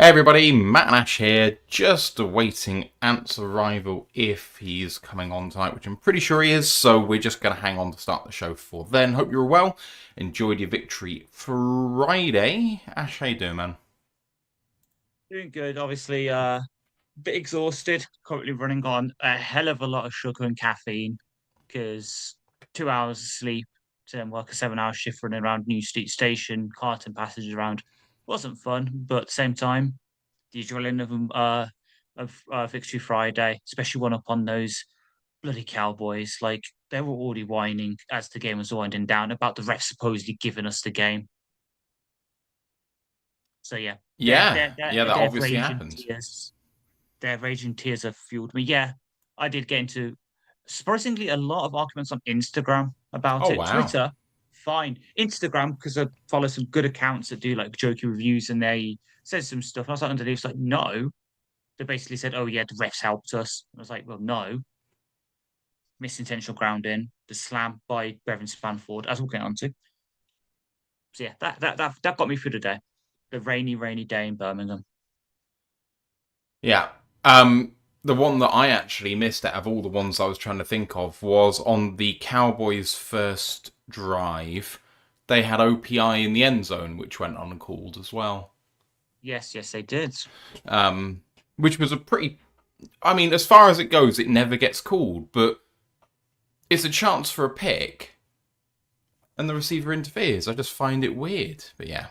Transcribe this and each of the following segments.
Hey everybody, Matt and Ash here, just awaiting Ant's arrival if he's coming on tonight, which I'm pretty sure he is, so we're just going to hang on to start the show for then. Hope you're well, enjoyed your victory Friday. Ash, how you doing, man? Doing good. Obviously, a bit exhausted. Currently running on a hell of a lot of sugar and caffeine because 2 hours of sleep to then work a 7 hour shift running around New Street Station, carting passengers around. Wasn't fun, but at the same time, the adrenaline of Victory Friday, especially one up on those bloody Cowboys. Like they were already whining as the game was winding down about the refs supposedly giving us the game. So yeah, their Yeah, their their yeah, that their obviously rage and happened. tears their raging tears have fueled me. Yeah, I did get into surprisingly a lot of arguments on Instagram about Oh, it. wow. Twitter, fine. Instagram, because I follow some good accounts that do like jokey reviews and they said some stuff. And I was like underneath, like, no. They basically said, oh yeah, the refs helped us. I was like, well, no. Missed intentional grounding, the slam by Bevan Spanford, as we'll get on to. So yeah, that got me through the day. The rainy day in Birmingham. Yeah. The one that I actually missed out of all the ones I was trying to think of was on the Cowboys' first drive. They had OPI in the end zone, which went uncalled as well. Yes, they did. Which was a pretty. I mean, as far as it goes, it never gets called, but it's a chance for a pick, and the receiver interferes. I just find it weird. But yeah,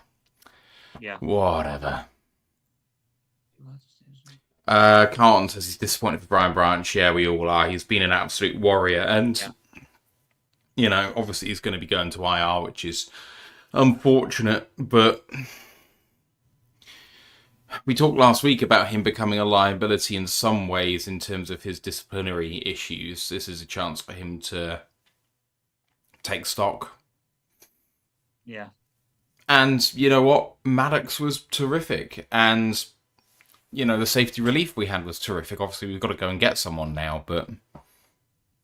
Yeah. whatever. Carlton says he's disappointed for Brian Branch. Yeah, we all are. He's been an absolute warrior, Yeah. and obviously he's going to be going to IR, which is unfortunate. But we talked last week about him becoming a liability in some ways in terms of his disciplinary issues. This is a chance for him to take stock. Yeah. And you know what? Maddox was terrific. And, the safety relief we had was terrific. Obviously, we've got to go and get someone now, but.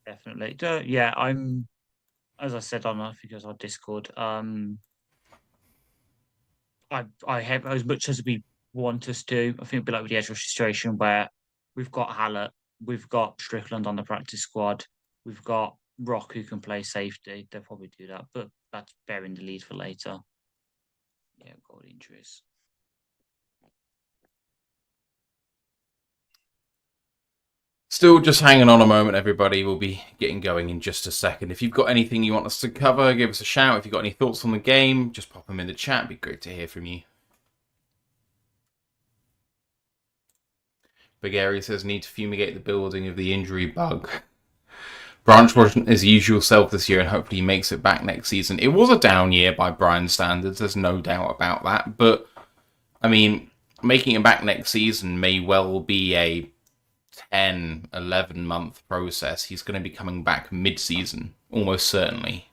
Definitely. Yeah, I'm as I said on I think it was our Discord. I have as much as we want us to. I think it'd be like with the edge rush situation where we've got Hallett, we've got Strickland on the practice squad, we've got Rock who can play safety. They'll probably do that, but that's bearing the lead for later. Yeah, we've got injuries. Still just hanging on a moment, everybody. We'll be getting going in just a second. If you've got anything you want us to cover, give us a shout. If you've got any thoughts on the game, just pop them in the chat. It'd be great to hear from you. Big Area says, need to fumigate the building of the injury bug. Branch wasn't his usual self this year, and hopefully he makes it back next season. It was a down year by Brian's standards, there's no doubt about that. But, I mean, making it back next season may well be a 10, 11-month process. He's going to be coming back mid-season, almost certainly.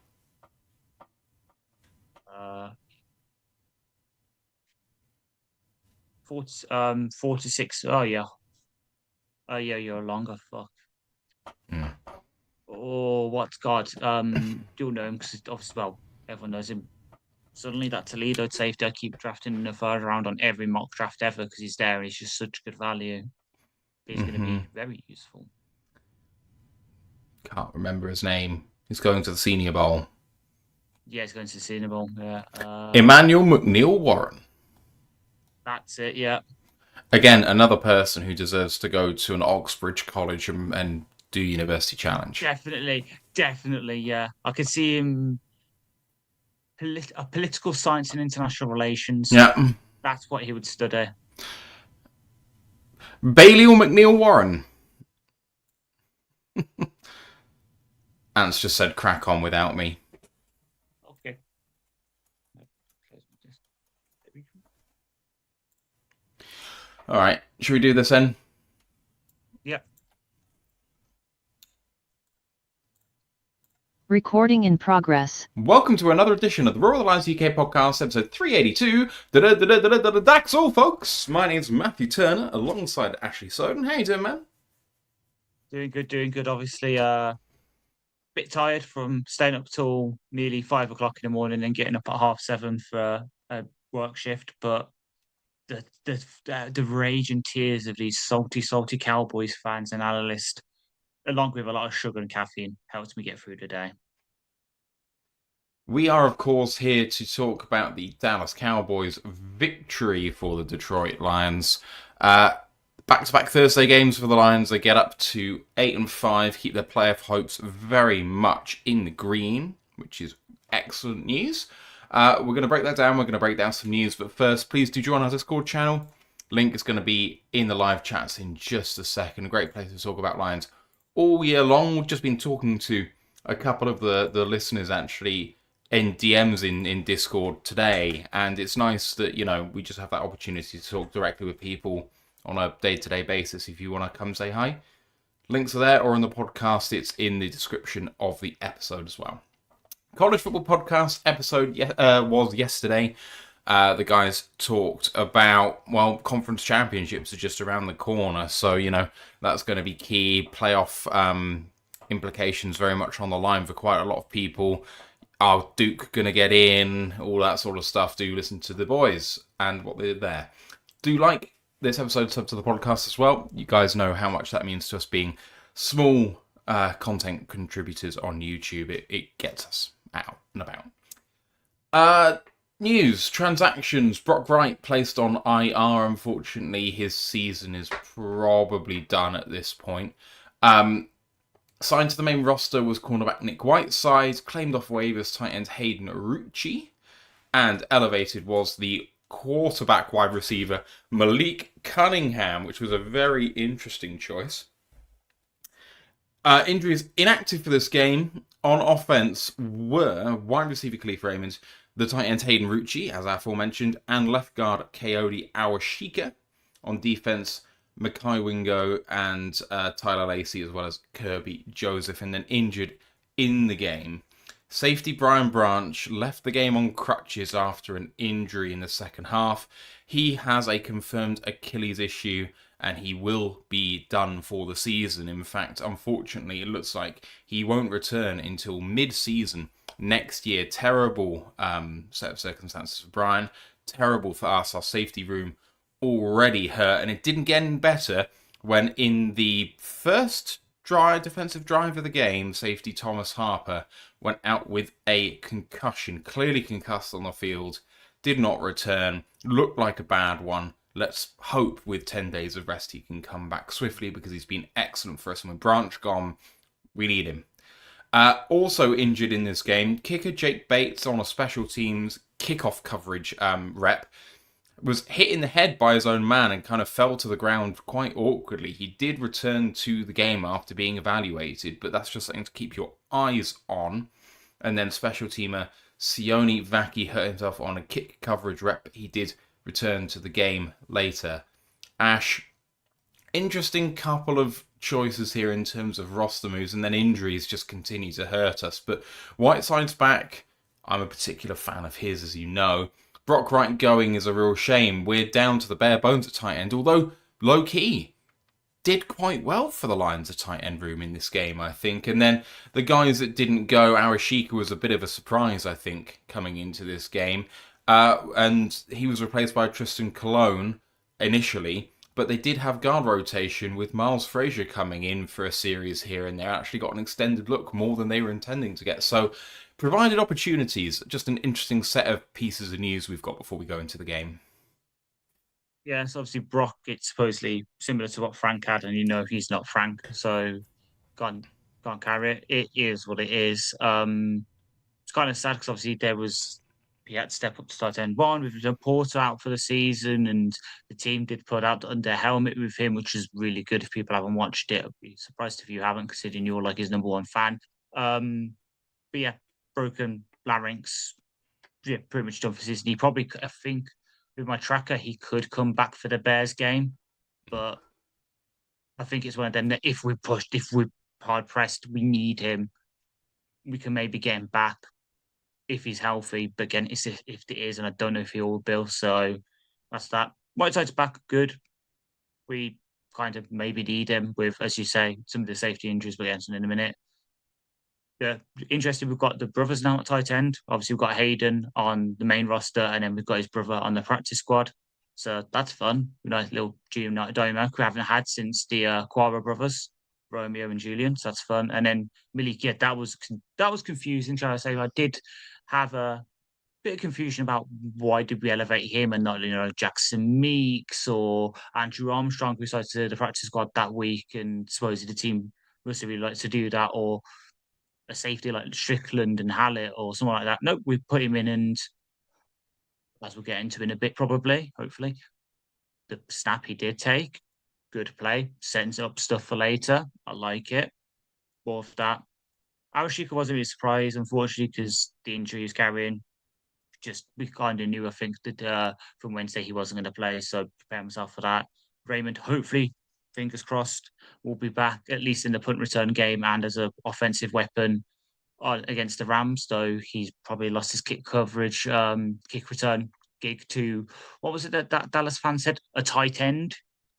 46. Oh yeah. Oh yeah, you're longer. Fuck. Mm. Oh, what's God? You'll know him because obviously, well, everyone knows him. Suddenly, that Toledo safety, I keep drafting in the third round on every mock draft ever because he's there and he's just such good value. He's going to Mm-hmm. be very useful. Can't remember his name. He's going to the Senior Bowl. Yeah, he's going to Senior Bowl. Yeah, Emmanuel McNeil Warren. that's it. Yeah, Again, another person who deserves to go to an Oxbridge college and do University Challenge. definitely. Yeah, I could see him. Political science and international relations. Yeah. That's what he would study. Bailey or McNeil Warren? Ants just said crack on without me. Okay. Alright, should we do this then? Yeah. Recording in progress. Welcome to another edition of the ROTL UK podcast, episode 382. That's all, folks. My name's Matthew Turner, alongside Ashley Soden. How you doing, man? Doing good. Obviously, bit tired from staying up till nearly 5 o'clock in the morning and getting up at 7:30 for a work shift, but the rage and tears of these salty Cowboys fans and analysts, along with a lot of sugar and caffeine, helped me get through the day. We are, of course, here to talk about the Dallas Cowboys' victory for the Detroit Lions. Back-to-back Thursday games for the Lions. They get up to 8-5, keep their playoff hopes very much in the green, which is excellent news. We're going to break that down. We're going to break down some news. But first, please do join our Discord channel. Link is going to be in the live chats in just a second. A great place to talk about Lions all year long. We've just been talking to a couple of the listeners, actually, in DMs in Discord today, and it's nice that, you know, we just have that opportunity to talk directly with people on a day-to-day basis. If you want to come say hi, links are there, or in the podcast, it's in the description of the episode as well. College football podcast episode was yesterday. The guys talked about, well, conference championships are just around the corner, so, you know, that's going to be key. Playoff implications very much on the line for quite a lot of people. Are Duke going to get in? All that sort of stuff. Do listen to the boys and what they did there. Do like this episode, sub to the podcast as well. You guys know how much that means to us being small content contributors on YouTube. It gets us out and about. News, transactions. Brock Wright placed on IR. Unfortunately, his season is probably done at this point. Signed to the main roster was cornerback Nick Whiteside, claimed off waivers tight end Hayden Rucci, and elevated was the quarterback wide receiver Malik Cunningham, which was a very interesting choice. Injuries inactive for this game. On offense were wide receiver Khalif Raymond, the tight end Hayden Rucci, as aforementioned, and left guard Coyote Awashika. On defense, Makai Wingo and Tyler Lacey, as well as Kirby Joseph, and then injured in the game. Safety Brian Branch left the game on crutches after an injury in the second half. He has a confirmed Achilles issue, and he will be done for the season. In fact, unfortunately, it looks like he won't return until mid-season next year. Terrible set of circumstances for Brian. Terrible for us. Our safety room already hurt, and it didn't get any better when in the first defensive drive of the game, safety Thomas Harper went out with a concussion, clearly concussed on the field, did not return, looked like a bad one. Let's hope with 10 days of rest he can come back swiftly, because he's been excellent for us, and with Branch gone, we need him. Also injured in this game, kicker Jake Bates on a special teams kickoff coverage rep was hit in the head by his own man and kind of fell to the ground quite awkwardly. He did return to the game after being evaluated, but that's just something to keep your eyes on. And then special teamer Sione Vaki hurt himself on a kick coverage rep. He did return to the game later. Ash, interesting couple of choices here in terms of roster moves, and then injuries just continue to hurt us. But Whiteside's back. I'm a particular fan of his, as you know. Brock Wright going is a real shame. We're down to the bare bones at tight end, although low-key did quite well for the Lions at tight end room in this game, I think. And then the guys that didn't go, Awashika was a bit of a surprise, I think, coming into this game. And he was replaced by Tristan Colon initially, but they did have guard rotation with Miles Frazier coming in for a series here and there. Actually got an extended look, more than they were intending to get. So provided opportunities. Just an interesting set of pieces of news we've got before we go into the game. Yeah, so obviously Brock, it's supposedly similar to what Frank had, and you know he's not Frank, so can't carry it. It is what it is. It's kind of sad because obviously he had to step up to start end one with Porter out for the season, and the team did put out the under helmet with him, which is really good. If people haven't watched it, I'd be surprised if you haven't, considering you're like his number one fan. But yeah, broken larynx, yeah, pretty much done for season. He probably, I think, with my tracker, he could come back for the Bears game, but I think it's one of them that if we're hard pressed, we need him. We can maybe get him back if he's healthy. But again, it's if it is, and I don't know if he will be. So that's that. Whiteside's back, good. We kind of maybe need him with, as you say, some of the safety injuries we'll get into in a minute. Yeah, interesting. We've got the brothers now at tight end. Obviously, we've got Hayden on the main roster, and then we've got his brother on the practice squad. So that's fun. Nice little junior dynamic we haven't had since the Quara brothers, Romeo and Julian. So that's fun. And then Millie, yeah, that was confusing. Shall I say? I did have a bit of confusion about why did we elevate him and not, Jackson Meeks or Andrew Armstrong, who decided to the practice squad that week, and supposedly the team must really like to do that, or a safety like Strickland and Hallett or someone like that. Nope, we put him in, and as we'll get into in a bit, probably, hopefully, the snap he did take, good play, sends up stuff for later. I like it. More of that. Arashika wasn't really surprised, unfortunately, because the injury he's carrying. Just we kind of knew, I think, that from Wednesday he wasn't going to play, so prepare himself for that. Raymond, hopefully, fingers crossed, will be back at least in the punt return game and as an offensive weapon against the Rams. Though he's probably lost his kick coverage, kick return gig to what was it that Dallas fan said, a tight end.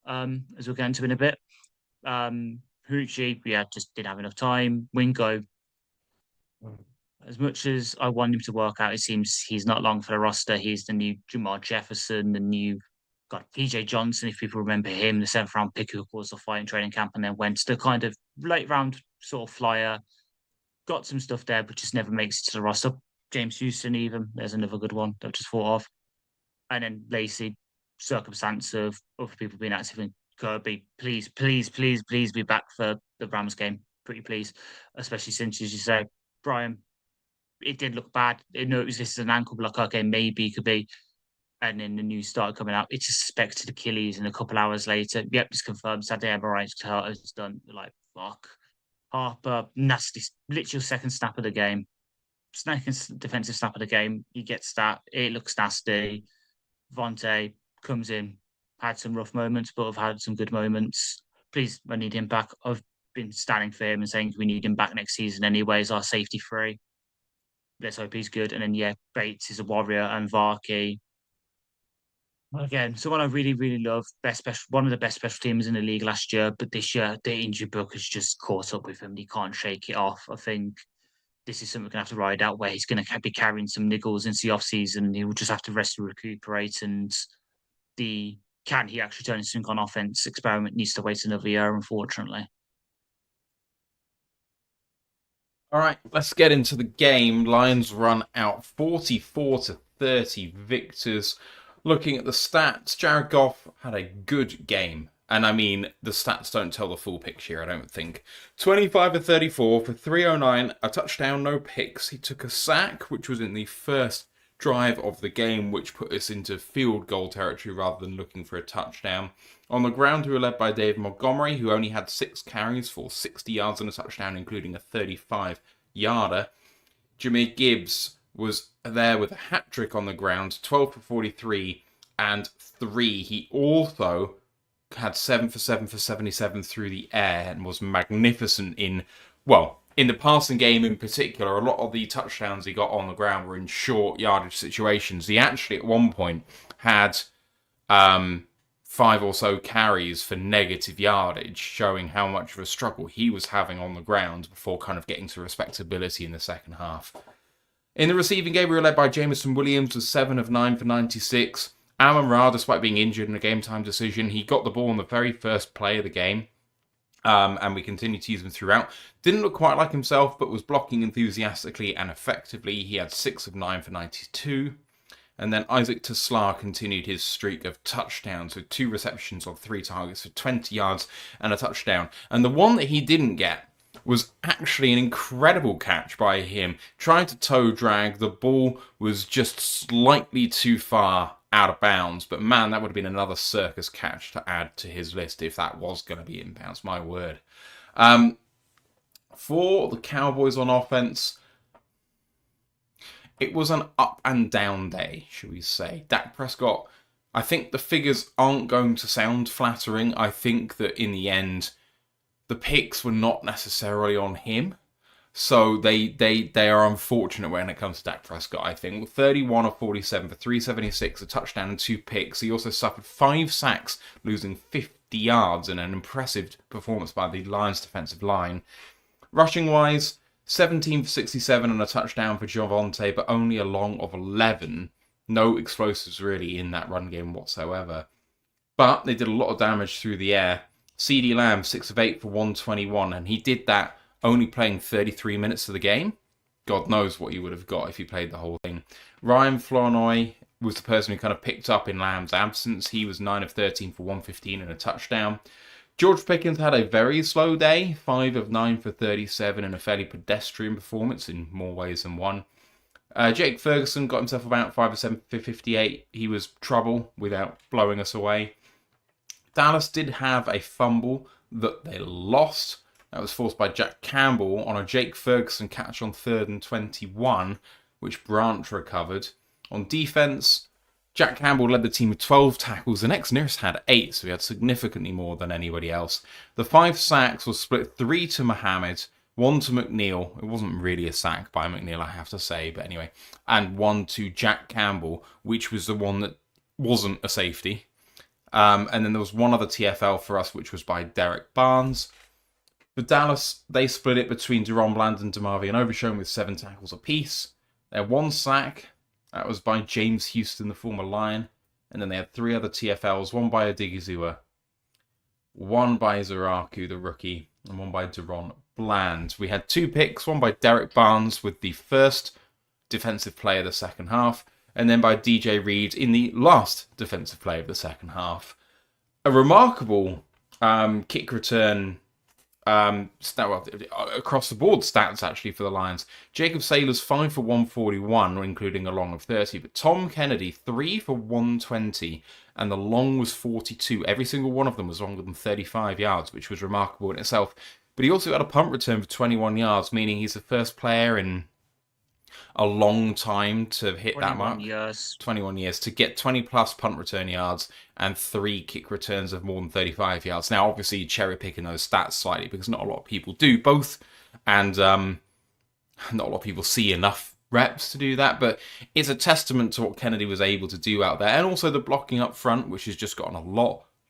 As we'll get into in a bit. Hoochie, yeah, just didn't have enough time. Wingo, as much as I want him to work out, it seems he's not long for the roster. He's the new Jamal Jefferson, the new PJ Johnson, if people remember him, the 7th round pick who caused a fight in training camp and then went to the kind of late round sort of flyer. Got some stuff there, but just never makes it to the roster. James Houston, even there's another good one that I've just thought of. And then Lacey, circumstance of other people being active in Kirby. Please be back for the Rams game. Pretty please, especially since, as you say, Brian, it did look bad. It was this is an ankle block. Okay, maybe it could be. And then the news started coming out. It's a suspected Achilles, and a couple hours later, yep, it's confirmed. Saturday MRI is done. Like, fuck. Harper, nasty, literal second snap of the game. Second defensive snap of the game. He gets that. It looks nasty. Vontae comes in, had some rough moments, but have had some good moments. Please, I need him back. I've been standing for him and saying we need him back next season anyway as our safety free. Let's hope he's good. And then, yeah, Bates is a warrior, and Varkey, again, someone I really, really love. One of the best special teams in the league last year, but this year the injury book has just caught up with him. He can't shake it off. I think this is something we're going to have to ride out, where he's going to be carrying some niggles into the off-season. He will just have to rest and recuperate, and can he actually turn something on offense experiment needs to wait another year, unfortunately. All right, let's get into the game. Lions run out 44-30 victors. Looking at the stats, Jared Goff had a good game. And I mean, the stats don't tell the full picture, I don't think. 25-34 for 309, a touchdown, no picks. He took a sack, which was in the first drive of the game, which put us into field goal territory rather than looking for a touchdown. On the ground, we were led by Dave Montgomery, who only had 6 carries for 60 yards and a touchdown, including a 35-yarder. Jahmyr Gibbs was there with a hat trick on the ground, 12 for 43 and 3. He also had 7 for 77 through the air and was magnificent in the passing game in particular. A lot of the touchdowns he got on the ground were in short yardage situations. He actually at one point had 5 or so carries for negative yardage, showing how much of a struggle he was having on the ground before kind of getting to respectability in the second half. In the receiving game, we were led by Jameson Williams with 7 of 9 for 96. Amon-Ra, despite being injured in a game-time decision, he got the ball on the very first play of the game, and we continued to use him throughout. Didn't look quite like himself, but was blocking enthusiastically and effectively. He had 6 of 9 for 92. And then Isaac Teslar continued his streak of touchdowns with 2 receptions on 3 targets for 20 yards and a touchdown. And the one that he didn't get was actually an incredible catch by him. Trying to toe drag, the ball was just slightly too far out of bounds. But man, that would have been another circus catch to add to his list if that was going to be in bounds, my word. For the Cowboys on offense, it was an up and down day, shall we say. Dak Prescott, I think the figures aren't going to sound flattering. I think that in the end, the picks were not necessarily on him. So they are unfortunate when it comes to Dak Prescott, I think. 31 of 47 for 376, a touchdown and 2 picks. He also suffered 5 sacks, losing 50 yards in an impressive performance by the Lions defensive line. Rushing-wise, 17 for 67 and a touchdown for Javonte, but only a long of 11 No explosives really in that run game whatsoever. But they did a lot of damage through the air. CD Lamb, 6 of 8 for 121, and he did that only playing 33 minutes of the game. God knows what you would have got if you played the whole thing. Ryan Flournoy was the person who kind of picked up in Lamb's absence. He was 9 of 13 for 115 and a touchdown. George Pickens had a very slow day, 5 of 9 for 37 and a fairly pedestrian performance in more ways than one. Jake Ferguson got himself about 5 of 7 for 58. He was trouble without blowing us away. Dallas did have a fumble that they lost. That was forced by Jack Campbell on a Jake Ferguson catch on 3rd and 21, which Branch recovered. On defense, Jack Campbell led the team with 12 tackles. The next nearest had 8, so he had significantly more than anybody else. The 5 sacks was split 3 to Mohammed, 1 to McNeil. It wasn't really a sack by McNeil, I have to say, but anyway. And 1 to Jack Campbell, which was the one that wasn't a safety. And then there was one other TFL for us, which was by Derek Barnes. For Dallas, they split it between Deron Bland and DeMarvion Overshown with 7 tackles apiece. They had 1 sack. That was by James Houston, the former Lion. And then they had 3 other TFLs, 1 by Odigizua, 1 by Zaraku, the rookie, and 1 by Deron Bland. We had 2 picks, 1 by Derek Barnes with the first defensive play of the second half, and then by DJ Reed in the last defensive play of the second half. A remarkable kick return across the board stats actually for the Lions. Jacob Saylor's 5 for 141, including a long of 30, but Tom Kennedy 3 for 120, and the long was 42. Every single one of them was longer than 35 yards, which was remarkable in itself. But he also had a punt return for 21 yards, meaning he's the first player in a long time to hit that mark. 21 years to get 20 plus punt return yards and 3 kick returns of more than 35 yards. Now, obviously, cherry picking those stats slightly because not a lot of people do both, and not a lot of people see enough reps to do that. But it's a testament to what Kennedy was able to do out there, and also the blocking up front, which has just gotten a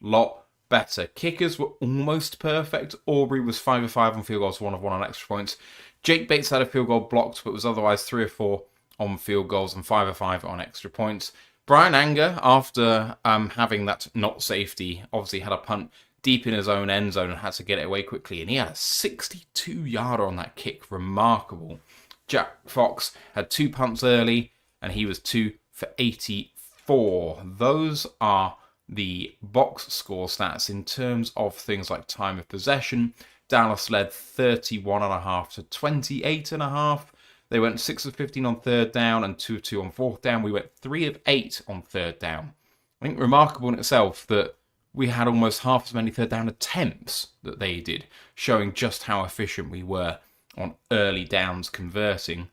lot better. Kickers were almost perfect. Aubrey was 5 of 5 on field goals, 1 of 1 on extra points. Jake Bates had a field goal blocked, but was otherwise 3 of 4 on field goals and 5 of 5 on extra points. Brian Anger, after having that not safety, obviously had a punt deep in his own end zone and had to get it away quickly, and he had a 62-yarder on that kick. Remarkable. Jack Fox had 2 punts early, and he was 2 for 84. Those are the box score stats. In terms of things like time of possession, Dallas led 31.5 to 28.5. They went 6 of 15 on 3rd down and 2 of 2 on 4th down. We went 3 of 8 on 3rd down. I think remarkable in itself that we had almost half as many 3rd down attempts that they did, showing just how efficient we were on early downs converting.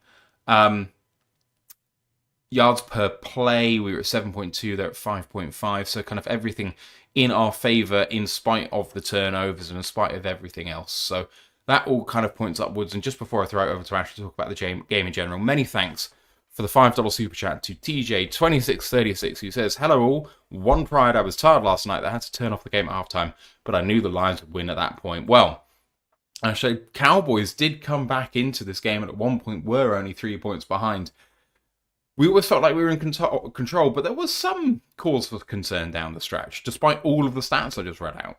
Yards per play, we were at 7.2, they're at 5.5, so kind of everything in our favour in spite of the turnovers and in spite of everything else. So that all kind of points upwards. And just before I throw it over to Ash to talk about the game in general, many thanks for the $5 super chat to TJ2636, who says, "Hello all, one pride, I was tired last night, I had to turn off the game at halftime, but I knew the Lions would win at that point." Well, actually, Cowboys did come back into this game and at one point were only 3 points behind. We always felt like we were in control, but there was some cause for concern down the stretch, despite all of the stats I just read out.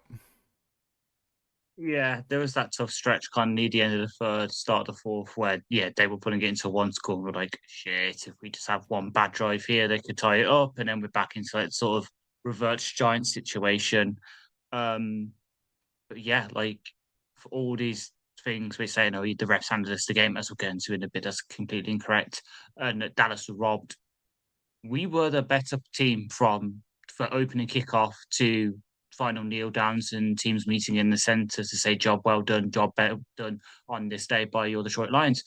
Yeah, there was that tough stretch kind of near the end of the 3rd, start of the 4th, where, they were putting it into 1 score. And we're like, shit, if we just have one bad drive here, they could tie it up. And then we're back into that sort of reverse giant situation. But yeah, like, for all these things we're saying, the refs handed us the game, as we'll get into in a bit, that's completely incorrect. And Dallas was robbed. We were the better team for opening kickoff to final kneel downs and teams meeting in the centre to say job well done, job better done on this day by your Detroit Lions.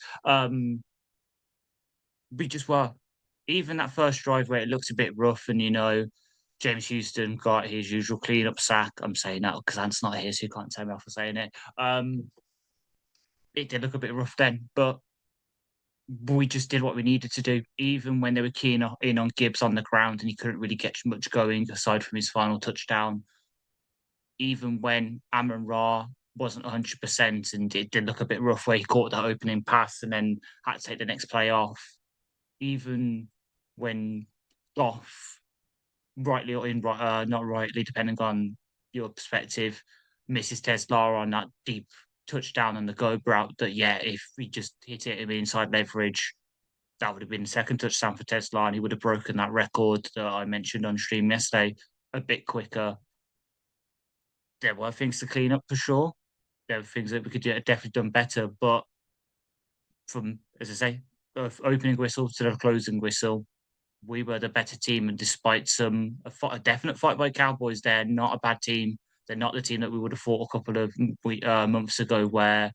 We just were. Even that first drive where it looked a bit rough and, James Houston got his usual clean-up sack. I'm saying that because Ant's not here, so you can't tell me off for saying it. It did look a bit rough then, but we just did what we needed to do. Even when they were keen in on Gibbs on the ground and he couldn't really get much going aside from his final touchdown. Even when Amon-Ra wasn't 100% and it did look a bit rough where he caught that opening pass and then had to take the next play off. Even when off, rightly or not rightly, depending on your perspective, misses Tesla on that deep touchdown on the go route. That if we just hit it inside leverage, that would have been the second touchdown for Tesla, and he would have broken that record that I mentioned on stream yesterday a bit quicker. There were things to clean up for sure. There were things that we could have definitely done better, but from, as I say, opening whistle to the closing whistle, we were the better team. And despite a definite fight by Cowboys, they're not a bad team. They're not the team that we would have fought a couple of months ago, where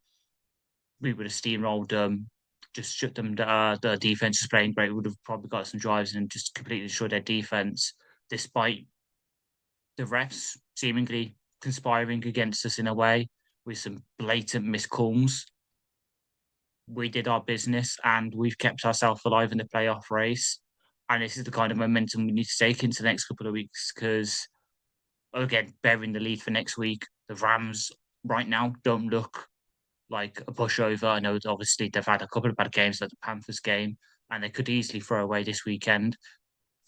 we would have steamrolled them, just shut them. The defense is playing great. We would have probably got some drives and just completely destroyed their defense, despite the refs seemingly conspiring against us in a way with some blatant miscalls. We did our business and we've kept ourselves alive in the playoff race. And this is the kind of momentum we need to take into the next couple of weeks because, again, bearing the lead for next week, the Rams right now don't look like a pushover. I know obviously they've had a couple of bad games like the Panthers game and they could easily throw away this weekend,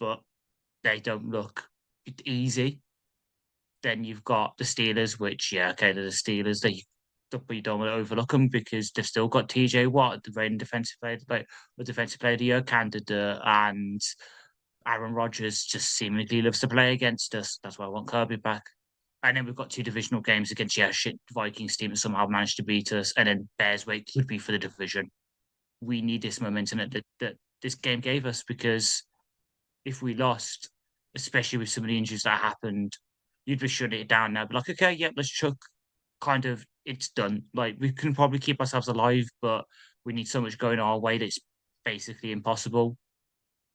but they don't look easy. Then you've got the Steelers, which, they're the Steelers. But you don't want to overlook them because they've still got TJ Watt, the reigning defensive player of the year candidate, and Aaron Rodgers just seemingly loves to play against us. That's why I want Kirby back. And then we've got 2 divisional games against Vikings team that somehow managed to beat us, and then Bears wait could be for the division. We need this momentum that this game gave us, because if we lost, especially with some of the injuries that happened, you'd be shutting it down now. But like, okay, let's chuck. Kind of, it's done. Like, we can probably keep ourselves alive, but we need so much going our way that it's basically impossible.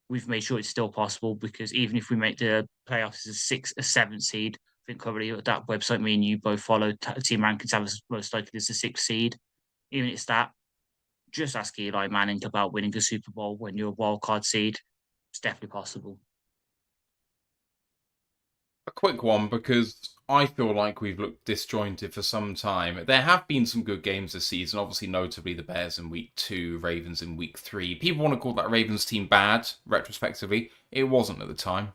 We've made sure it's still possible, because even if we make the playoffs as a 7th seed, I think currently at that website me and you both follow, team rankings have us most likely as a 6th seed. Even if it's that, just ask Eli Manning about winning a Super Bowl when you're a wild card seed. It's definitely possible. A quick one, because I feel like we've looked disjointed for some time. There have been some good games this season, obviously notably the Bears in week 2, Ravens in week 3. People want to call that Ravens team bad, retrospectively. It wasn't at the time.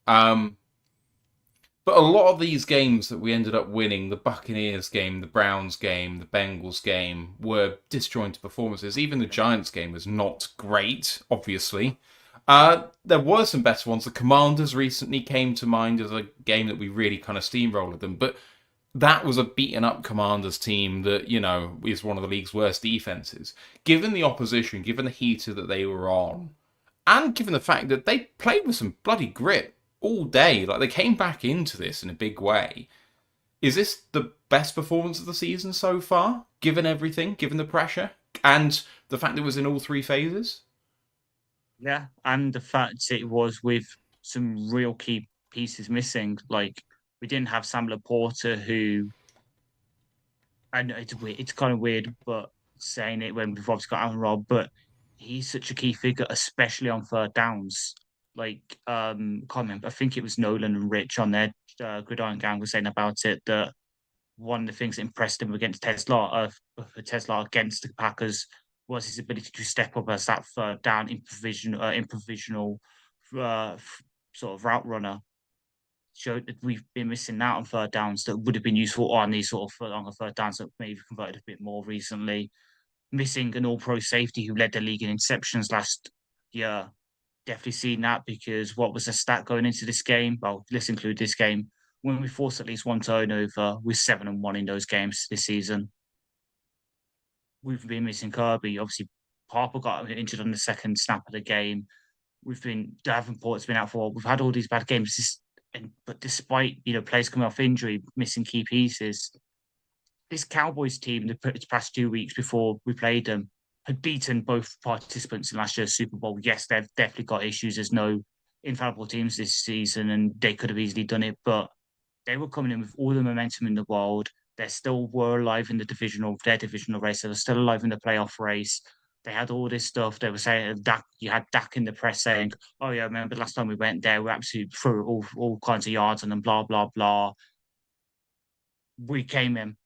But a lot of these games that we ended up winning, the Buccaneers game, the Browns game, the Bengals game, were disjointed performances. Even the Giants game was not great, obviously. There were some better ones. The Commanders recently came to mind as a game that we really kind of steamrolled them. But that was a beaten up Commanders team that, is one of the league's worst defenses. Given the opposition, given the heater that they were on, and given the fact that they played with some bloody grit all day, like they came back into this in a big way. Is this the best performance of the season so far, given everything, given the pressure, and the fact that it was in all 3 phases? Yeah, and the fact it was with some real key pieces missing. Like, we didn't have Sam Laporta, who, I know it's weird, it's kind of weird, but saying it when we've obviously got Aaron Robb, but he's such a key figure, especially on 3rd downs. Like, can't remember, I think it was Nolan and Rich on their Gridiron Gang was saying about it, that one of the things that impressed him against Tesla against the Packers was his ability to step up as that 3rd down improvisational sort of route runner. Showed that we've been missing out on 3rd downs that would have been useful on these sort of longer 3rd downs that maybe converted a bit more recently. Missing an all-pro safety who led the league in interceptions last year. Definitely seen that, because what was the stat going into this game? Well, let's include this game. When we forced at least one turnover, we're 7-1 in those games this season. We've been missing Kirby. Obviously, Harper got injured on the 2nd snap of the game. Davenport's been out for. We've had all these bad games. But despite players coming off injury, missing key pieces, this Cowboys team, the past 2 weeks before we played them, had beaten both participants in last year's Super Bowl. Yes, they've definitely got issues. There's no infallible teams this season, and they could have easily done it. But they were coming in with all the momentum in the world. They still were alive in their divisional race. They were still alive in the playoff race. They had all this stuff. They were saying you had Dak in the press saying, "Oh yeah, remember last time we went there, we absolutely threw all kinds of yards on them." Blah blah blah. We came in.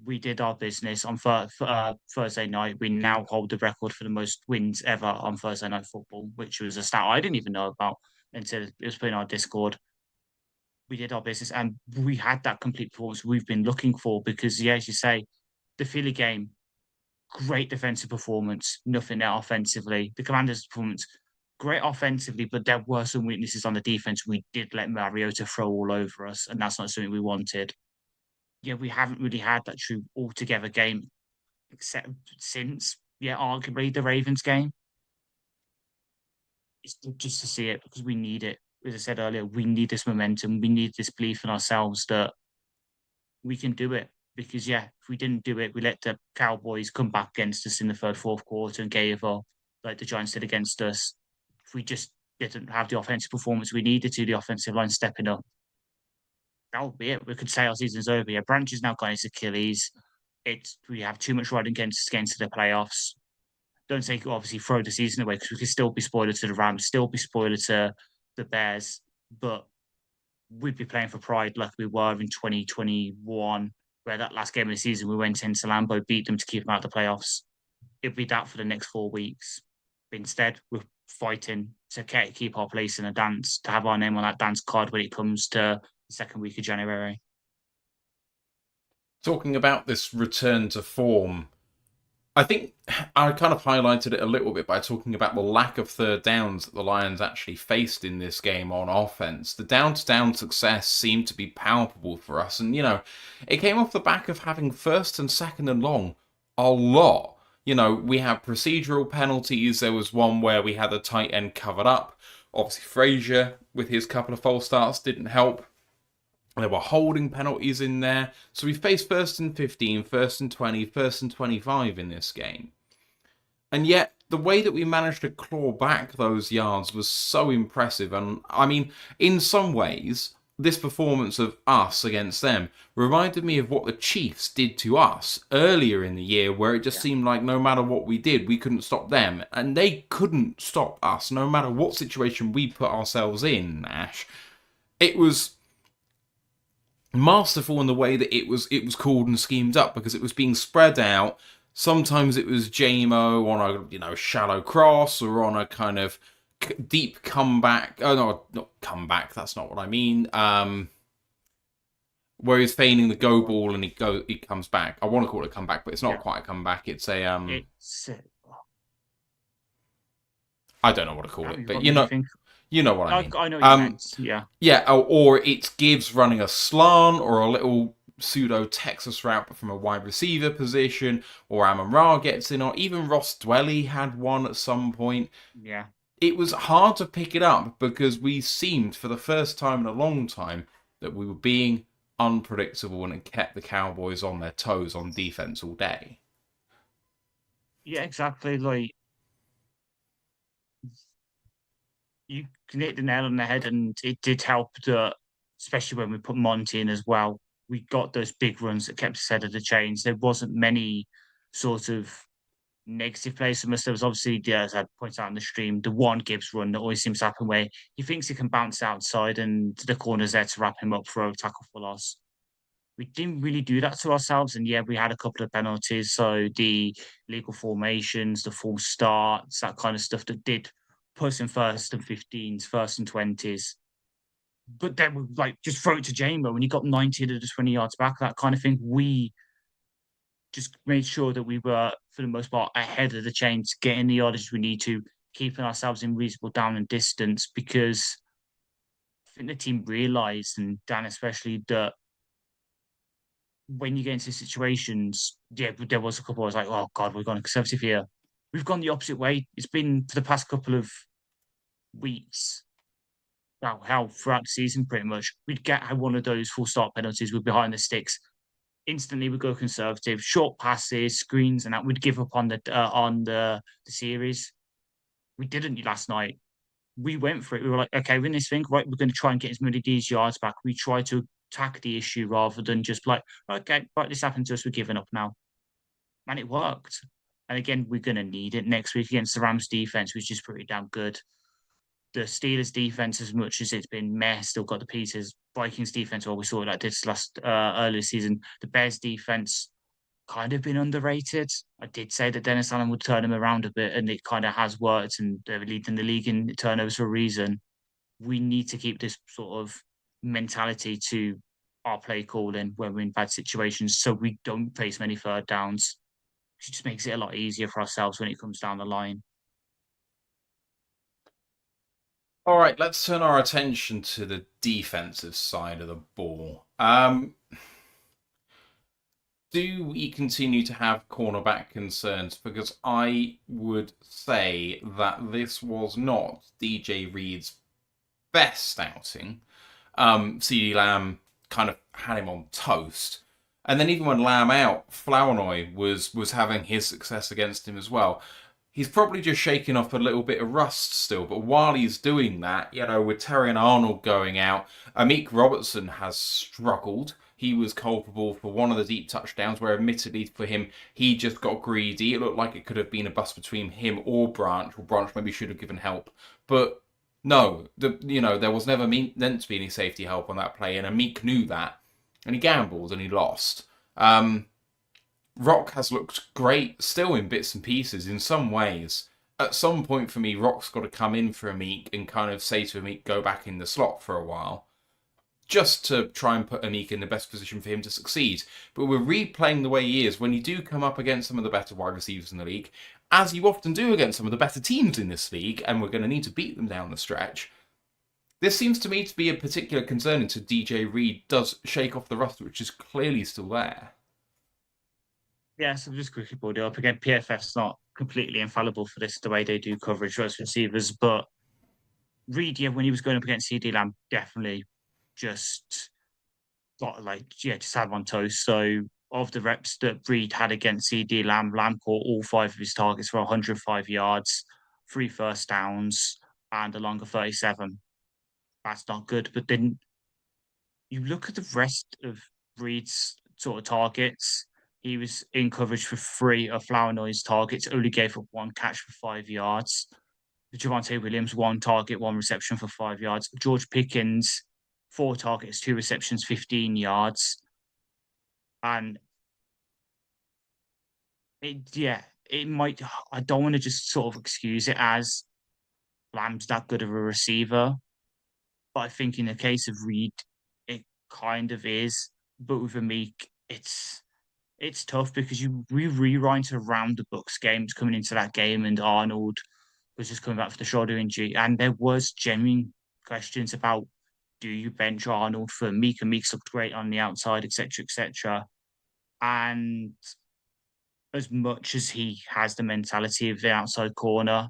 we did our business on Thursday night. We now hold the record for the most wins ever on Thursday Night Football, which was a stat I didn't even know about until it was put in our Discord. We did our business and we had that complete performance we've been looking for because, yeah, as you say, the Philly game, great defensive performance, nothing there offensively. The Commanders' performance, great offensively, but there were some weaknesses on the defense. We did let Mariota throw all over us, and that's not something we wanted. Yeah, we haven't really had that true altogether game except since, yeah, arguably the Ravens game. It's good just to see it because we need it. As I said earlier, we need this momentum. We need this belief in ourselves that we can do it. Because, yeah, if we didn't do it, we let the Cowboys come back against us in the third, fourth quarter and gave up like the Giants did against us. If we just didn't have the offensive performance we needed to, the offensive line stepping up, that would be it. We could say our season's over. Yeah, Branch is now got his Achilles. We have too much riding against the playoffs. Don't say obviously throw the season away because we could still be spoiler to the Rams, still be spoiler to the Bears, but we'd be playing for pride like we were in 2021, where that last game of the season we went into Lambeau, beat them to keep them out of the playoffs. It'd be that for the next 4 weeks. But instead, we're fighting to keep our place in a dance, to have our name on that dance card when it comes to the second week of January. Talking about this return to form, I think I kind of highlighted it a little bit by talking about the lack of third downs that the Lions actually faced in this game on offense. The down-to-down success seemed to be palpable for us. And, it came off the back of having first and second and long a lot. We had procedural penalties. There was one where we had the tight end covered up. Obviously, Frazier, with his couple of false starts, didn't help. There were holding penalties in there. So we faced first and 15, first and 20, first and 25 in this game. And yet, the way that we managed to claw back those yards was so impressive. And, I mean, in some ways, this performance of us against them reminded me of what the Chiefs did to us earlier in the year, where it just seemed like no matter what we did, we couldn't stop them. And they couldn't stop us, no matter what situation we put ourselves in, Ash. It was masterful in the way that it was called and schemed up, because it was being spread out. Sometimes it was JMO on a shallow cross or on a kind of deep comeback. Oh no, not comeback. That's not what I mean. Where he's feigning the go ball and he comes back. I want to call it a comeback, but it's not quite a comeback. It's a I don't know what to call it, but you know what I mean. I know what you meant. Yeah. Yeah, or it gives running a slant or a little pseudo Texas route from a wide receiver position, or Amon-Ra gets in, or even Ross Dwelly had one at some point. Yeah. It was hard to pick it up because we seemed, for the first time in a long time, that we were being unpredictable and it kept the Cowboys on their toes on defense all day. Yeah, exactly. Like, you hit the nail on the head, and it did help that, especially when we put Monty in as well. We got those big runs that kept us ahead of the chains. There wasn't many sort of negative plays from us. There was obviously, as I pointed out in the stream, the one Gibbs run that always seems to happen where he thinks he can bounce outside and the corner's there to wrap him up for a tackle for loss. We didn't really do that to ourselves, and yeah, we had a couple of penalties. So the legal formations, the false starts, that kind of stuff that did put us in first and 15s, first and 20s. But then we just throw it to Jambo when he got 90 to the 20 yards back, that kind of thing. We just made sure that we were, for the most part, ahead of the chains, getting the yardage we need to, keeping ourselves in reasonable down and distance, because I think the team realised, and Dan especially, that when you get into situations, there was a couple I was like, oh God, we've gone conservative here. We've gone the opposite way. It's been for the past couple of weeks, well, hell, throughout the season, pretty much. We'd get one of those full start penalties. We're behind the sticks. Instantly, we go conservative, short passes, screens, and that. We'd give up on the series. We didn't last night. We went for it. We were like, okay, we're in this thing, right? We're going to try and get as many of these yards back. We try to attack the issue rather than just like, okay, right, this happened to us. We're giving up now. And it worked. And again, we're going to need it next week against the Rams defense, which is pretty damn good. The Steelers defense, as much as it's been meh, still got the pieces. Vikings defense, well, we saw like this earlier season. The Bears defense, kind of been underrated. I did say that Dennis Allen would turn him around a bit, and it kind of has worked, and they're leading the league in turnovers for a reason. We need to keep this sort of mentality to our play calling when we're in bad situations so we don't face many third downs. It just makes it a lot easier for ourselves when it comes down the line. All right, let's turn our attention to the defensive side of the ball. Do we continue to have cornerback concerns? Because I would say that this was not DJ Reed's best outing. CeeDee Lamb kind of had him on toast. And then even when Lamb out, Flournoy was having his success against him as well. He's probably just shaking off a little bit of rust still, but while he's doing that, with Terry and Arnold going out, Amik Robertson has struggled. He was culpable for one of the deep touchdowns where, admittedly, for him, he just got greedy. It looked like it could have been a bust between him or Branch maybe should have given help. But no, there was never meant to be any safety help on that play, and Amik knew that, and he gambled and he lost. Rock has looked great still in bits and pieces in some ways. At some point for me, Rock's got to come in for Amik and kind of say to Amik, go back in the slot for a while, just to try and put Amik in the best position for him to succeed. But we're replaying the way he is when you do come up against some of the better wide receivers in the league, as you often do against some of the better teams in this league, and we're going to need to beat them down the stretch. This seems to me to be a particular concern until DJ Reed does shake off the rust, which is clearly still there. Yeah, so just quickly pulled it up again. PFF's not completely infallible for this, the way they do coverage versus receivers, but Reed, when he was going up against CeeDee Lamb, definitely just got just had one toast. So of the reps that Reed had against CeeDee Lamb, Lamb caught all 5 of his targets for 105 yards, 3 first downs, and a longer 37. That's not good. But then you look at the rest of Reed's sort of targets. He was in coverage for 3 of Flournoy's targets, only gave up 1 catch for 5 yards. Javonte Williams, 1 target, 1 reception for 5 yards. George Pickens, 4 targets, 2 receptions, 15 yards. And it might, I don't want to just sort of excuse it as Lamb's that good of a receiver. But I think in the case of Reed, it kind of is. But with Amik, it's tough because we rewind to around the Bucks games coming into that game, and Arnold was just coming back for the shoulder injury, and there was genuine questions about, do you bench Arnold for Meek? And Meek's looked great on the outside, etc., etc. And as much as he has the mentality of the outside corner,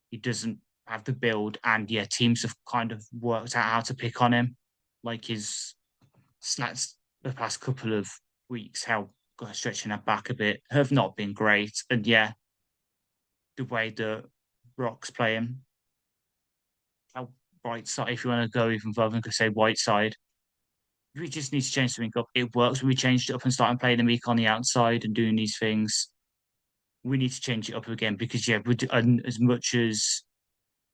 he doesn't have the build. And teams have kind of worked out how to pick on him, like his stats the past couple of weeks, how stretching that back a bit, have not been great. And the way that Rock's playing, how right side, if you want to go even further, could say white side, we just need to change something up. It works when we changed it up and started playing the Meek on the outside and doing these things. We need to change it up again because, as much as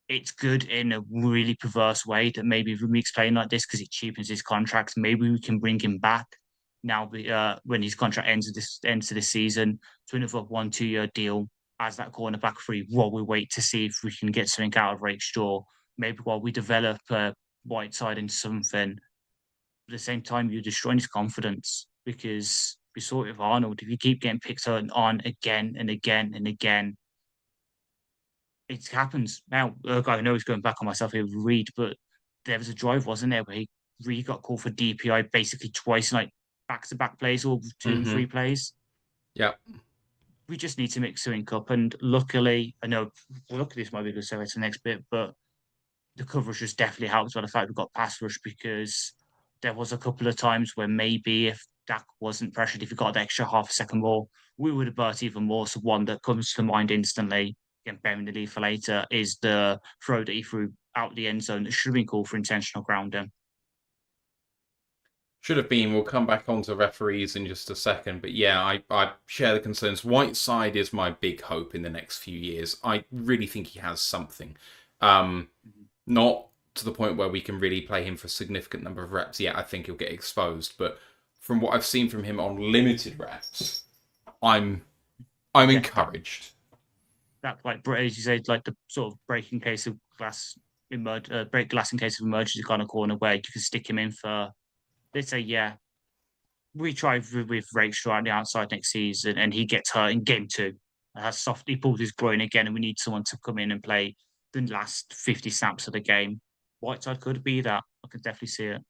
it's good in a really perverse way that maybe Meek's playing like this because it cheapens his contract, maybe we can bring him back now when his contract ends of this season to another 1-2 year deal as that cornerback 3 while we wait to see if we can get something out of Rake Straw. Maybe while we develop Whiteside into something. At the same time, you're destroying his confidence because we saw it with Arnold. If you keep getting picked on again and again and again, it happens. Now, I know he's going back on myself here with Reed, but there was a drive, wasn't there, where he really got called for DPI basically twice, like back-to-back plays or 2 and 3 plays. Yeah. We just need to mix something up. And luckily, I know, this might be a good segue to the next bit, but the coverage just definitely helps by the fact we've got pass rush, because there was a couple of times where maybe if Dak wasn't pressured, if he got the extra half a second more, we would have burst even more. So one that comes to mind instantly, again, bearing the lead for later, is the throw that he threw out the end zone that should have been called for intentional grounding. Should have been. We'll come back onto referees in just a second. But I share the concerns. Whiteside is my big hope in the next few years. I really think he has something. Not to the point where we can really play him for a significant number of reps yet. I think he'll get exposed. But from what I've seen from him on limited reps, I'm Yeah. encouraged. That, like, as you said, like the sort of breaking case of glass, break glass in case of emergency kind of corner where you can stick him in for, let's say, yeah, we tried with Rachel on the outside next season, and he gets hurt in game 2. He pulled his groin again, and we need someone to come in and play the last 50 snaps of the game. Whiteside could be that. I could definitely see it.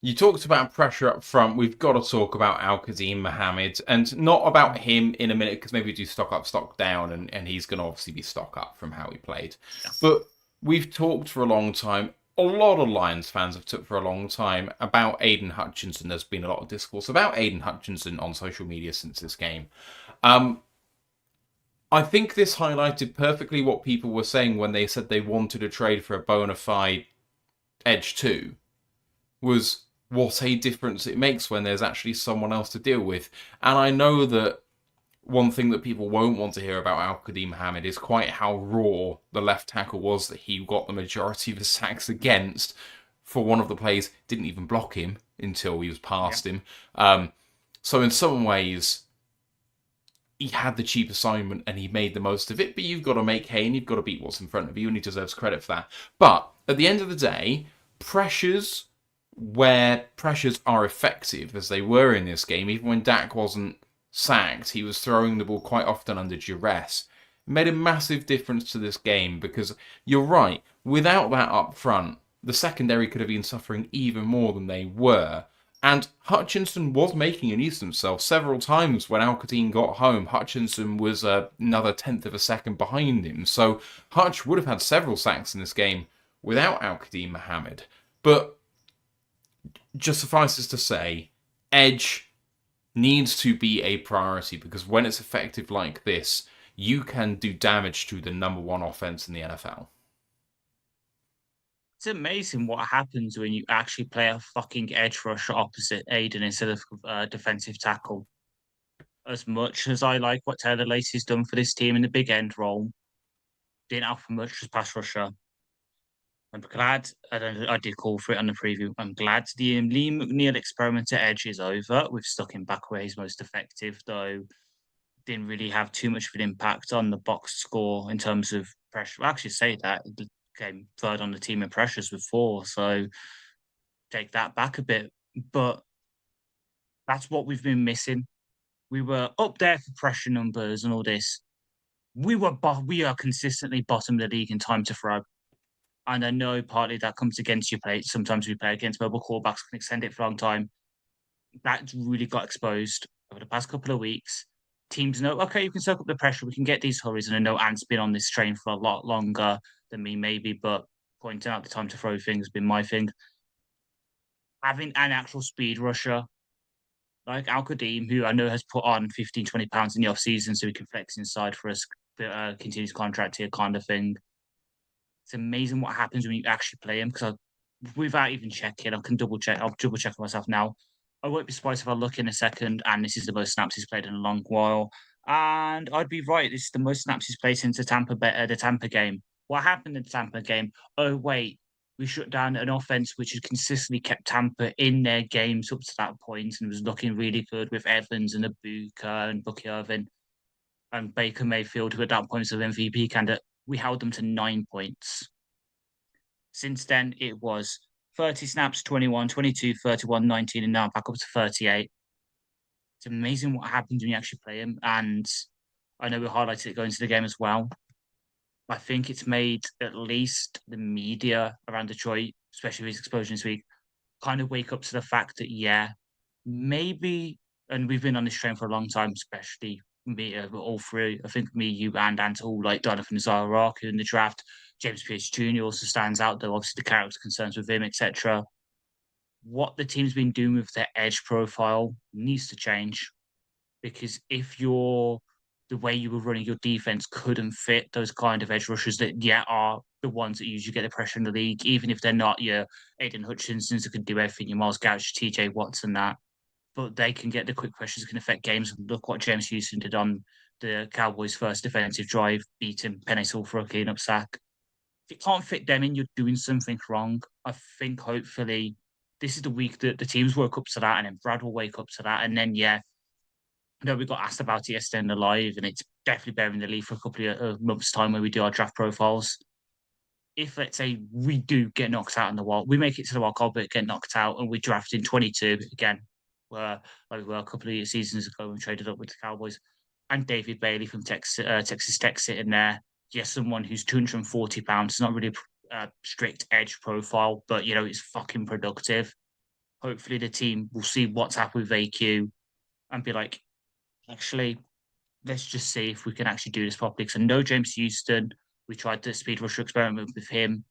You talked about pressure up front. We've got to talk about Al-Qadim Mohammed, and not about him in a minute, because maybe we do stock up, stock down, and he's going to obviously be stock up from how he played. Yeah. But we've talked for a long time. A lot of Lions fans have talked for a long time about Aiden Hutchinson. There's been a lot of discourse about Aiden Hutchinson on social media since this game. I think this highlighted perfectly what people were saying when they said they wanted a trade for a bona fide edge 2, was what a difference it makes when there's actually someone else to deal with. And I know that one thing that people won't want to hear about Al-Qadim Mohammed is quite how raw the left tackle was that he got the majority of the sacks against. For one of the plays, didn't even block him until he was past him. So in some ways, he had the cheap assignment and he made the most of it, but you've got to make hay and you've got to beat what's in front of you, and he deserves credit for that. But at the end of the day, pressures where pressures are effective, as they were in this game, even when Dak wasn't sacked, he was throwing the ball quite often under duress. It made a massive difference to this game, because you're right, without that up front, the secondary could have been suffering even more than they were. And Hutchinson was making a nuisance of himself several times. When Al-Qadim got home, Hutchinson was another 1/10 of a second behind him. So Hutch would have had several sacks in this game without Al-Qadim Mohammed. But just suffices to say, edge needs to be a priority, because when it's effective like this, you can do damage to the number 1 offense in the NFL. It's amazing what happens when you actually play a fucking edge rusher opposite Aiden instead of defensive tackle. As much as I like what Taylor Lacey's done for this team in the big end role, didn't offer much as pass rusher. I'm glad, I did call for it on the preview, I'm glad the Lee McNeil experiment at edge is over. We've stuck him back where he's most effective, though didn't really have too much of an impact on the box score in terms of pressure. I actually say that, it came third on the team in pressures with 4, so take that back a bit. But that's what we've been missing. We were up there for pressure numbers and all this. We are consistently bottom of the league in time to throw. And I know partly that comes against you play. Sometimes we play against mobile quarterbacks, can extend it for a long time. That's really got exposed over the past couple of weeks. Teams know, okay, you can soak up the pressure. We can get these hurries. And I know Ant's been on this train for a lot longer than me, maybe, but pointing out the time to throw thing has been my thing. Having an actual speed rusher like Al-Qadim, who I know has put on 15, 20 pounds in the off-season so he can flex inside for a continuous contract here kind of thing. It's amazing what happens when you actually play him, because without even checking, I can double check. I'll double check myself now. I won't be surprised if I look in a second and this is the most snaps he's played in a long while. And I'd be right. This is the most snaps he's played since the Tampa game. What happened in the Tampa game? Oh, wait. We shut down an offense which had consistently kept Tampa in their games up to that point and was looking really good with Evans and Abuka and Bucky Irvin and Baker Mayfield, who at that point was an MVP candidate. We held them to 9 points. Since then, it was 30 snaps, 21, 22, 31, 19, and now back up to 38. It's amazing what happens when you actually play him. And I know we highlighted it going into the game as well. I think it's made at least the media around Detroit, especially with his explosion this week, kind of wake up to the fact that, yeah, maybe, and we've been on this train for a long time, especially me, all three. I think me, you, and Ant all like Donovan Zara in the draft. James Pierce Jr. also stands out, though obviously the character concerns with him, etc. What the team's been doing with their edge profile needs to change, because if the way you were running your defense couldn't fit those kind of edge rushers that, are the ones that usually get the pressure in the league, even if they're not your Aiden Hutchinsons who can do everything, your Miles Garrett, TJ Watson, that. But they can get the quick pressures, can affect games. Look what James Houston did on the Cowboys' first defensive drive, beating Penei Sewell for a clean-up sack. If you can't fit them in, you're doing something wrong. I think hopefully this is the week that the teams woke up to that, and then Brad will wake up to that, and then, I know we got asked about it yesterday in the live, and it's definitely bearing the lead for a couple of months' time when we do our draft profiles. If, let's say, we do get knocked out in the wild, we make it to the wild card, but get knocked out, and we draft in 22 again, where like we were a couple of seasons ago when we traded up with the Cowboys, and David Bailey from Texas Tech sitting there. Yes, someone who's 240 pounds. It's not really a strict edge profile, but it's fucking productive. Hopefully, the team will see what's happened with AQ and be like, actually, let's just see if we can actually do this properly. Because I know James Houston, we tried the speed rusher experiment with him,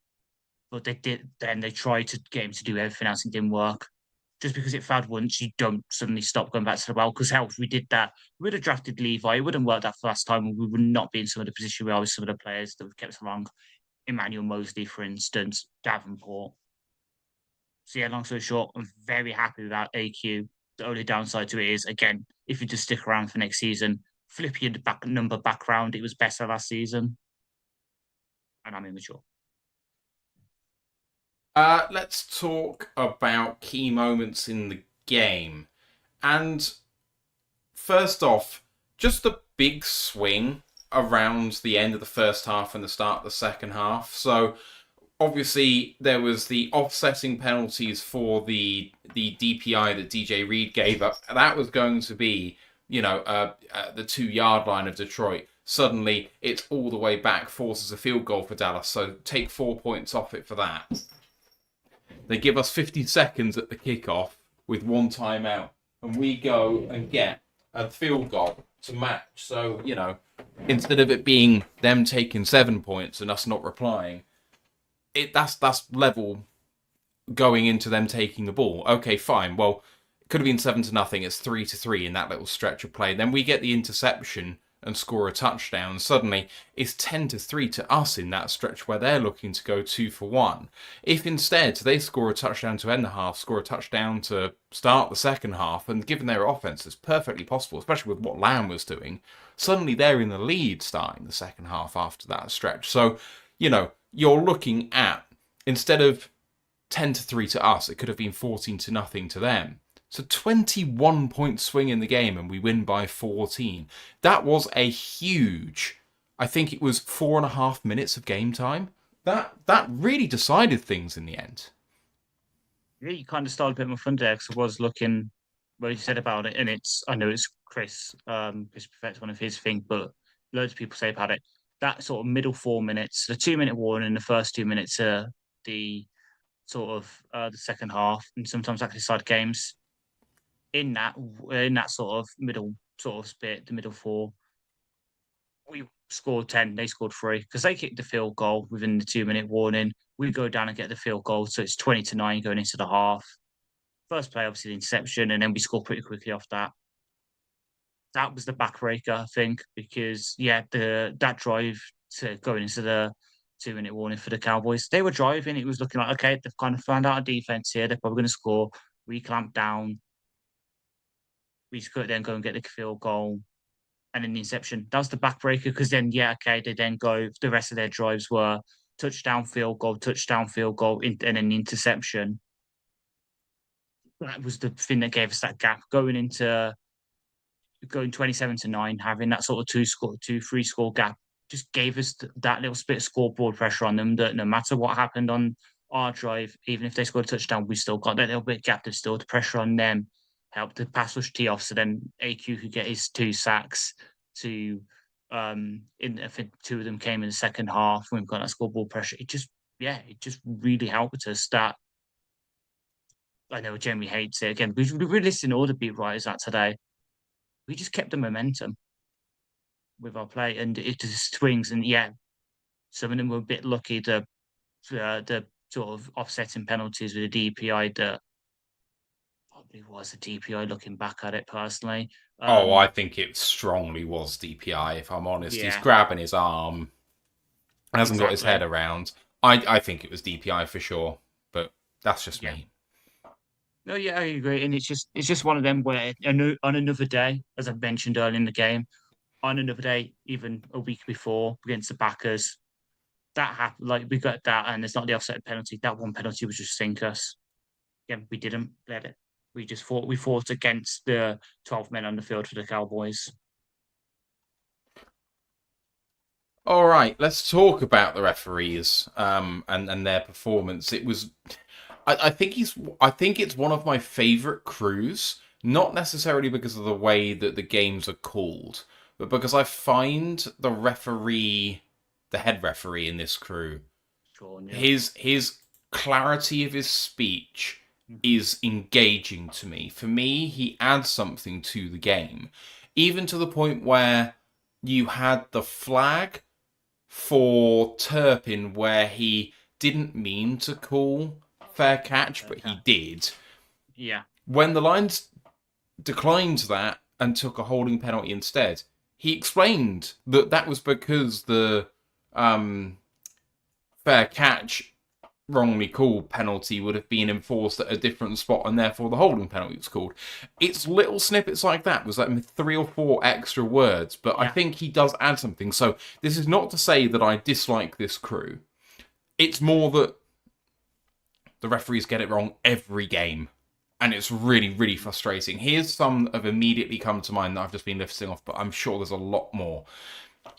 but they tried to get him to do everything else and it didn't work. Just because it failed once, you don't suddenly stop going back to the well. Because hell, if we did that, we would have drafted Levi. It wouldn't work that last time. We would not be in some of the position we are with some of the players that we've kept along. Emmanuel Mosley, for instance, Davenport. So yeah, long story short, I'm very happy with that AQ. The only downside to it is, again, if you just stick around for next season, flip your number back round. It was better last season. And I'm immature. Let's talk about key moments in the game. And first off, just the big swing around the end of the first half and the start of the second half. So obviously there was the offsetting penalties for the DPI that DJ Reed gave up. That was going to be, the 2-yard line of Detroit. Suddenly it's all the way back, forces a field goal for Dallas. So take 4 points off it for that. They give us 50 seconds at the kickoff with one timeout, and we go and get a field goal to match. So, instead of it being them taking 7 points and us not replying, that's level going into them taking the ball. Okay, fine. Well, it could have been 7-0. It's 3-3 in that little stretch of play. Then we get the interception and score a touchdown. Suddenly, it's 10-3 to us in that stretch where they're looking to go 2 for 1. If instead they score a touchdown to end the half, score a touchdown to start the second half, and given their offense, it's perfectly possible, especially with what Lamb was doing, suddenly they're in the lead starting the second half after that stretch. So, you're looking at, instead of 10-3 to us, it could have been 14-0 to them. So 21-point swing in the game and we win by 14. That was a huge, I think it was 4.5 minutes of game time. That really decided things in the end. Yeah, you kind of stole a bit of my thunder there because I was looking what you said about it, and I know it's Chris Perfect's one of his things, but loads of people say about it. That sort of middle 4 minutes, the 2-minute warning in the first 2 minutes, the sort of the second half, and sometimes that can decide games. In that sort of middle sort of split, the middle 4, we scored 10, they scored 3 because they kicked the field goal within the 2-minute warning. We go down and get the field goal, so it's 20-9 going into the half. First play, obviously, the interception, and then we score pretty quickly off that. That was the backbreaker, I think, because that drive to going into the 2-minute warning for the Cowboys, they were driving. It was looking like, okay, they've kind of found out a defense here. They're probably going to score. We clamped down. We could then go and get the field goal, and then the interception. That was the backbreaker because then, they then go. The rest of their drives were touchdown, field goal, and then the interception. That was the thing that gave us that gap going 27-9, having that sort of 2-3 score gap just gave us that little bit of scoreboard pressure on them that no matter what happened on our drive, even if they scored a touchdown, we still got that little bit of gap. There's still the pressure on them, helped the pass rush tee off. So then AQ could get his 2 sacks I think 2 of them came in the second half when we've got that scoreboard pressure. It just really helped us. That I know Jeremy hates it. Again, we were listening to all the beat writers out today. We just kept the momentum with our play, and it just swings. And some of them were a bit lucky. The sort of offsetting penalties with the DPI that probably was a DPI looking back at it personally. I think it strongly was DPI, if I'm honest. He's grabbing his arm, hasn't got his head around. I think it was DPI for sure, but that's just me. No, I agree, and it's just one of them where on another day, as I mentioned earlier in the game, on another day, even a week before against the Packers, that happened. Like we got that, and it's not the offset penalty. That one penalty was just sink us. Yeah, we didn't let it. We fought against the 12 men on the field for the Cowboys. All right, let's talk about the referees and their performance. It was, I think it's one of my favourite crews, not necessarily because of the way that the games are called, but because I find the head referee in this crew, Sean, yeah. his clarity of his speech is engaging to me. For me, he adds something to the game, even to the point where you had the flag for Turpin where he didn't mean to call fair catch, but he did. Yeah. When the Lions declined that and took a holding penalty instead, he explained that that was because the fair catch wrongly called penalty would have been enforced at a different spot and therefore the holding penalty was called. It's little snippets like that. It was like 3 or 4 extra words, but I think he does add something. So this is not to say that I dislike this crew. It's more that the referees get it wrong every game. And it's really, really frustrating. Here's some that have immediately come to mind that I've just been listing off, but I'm sure there's a lot more.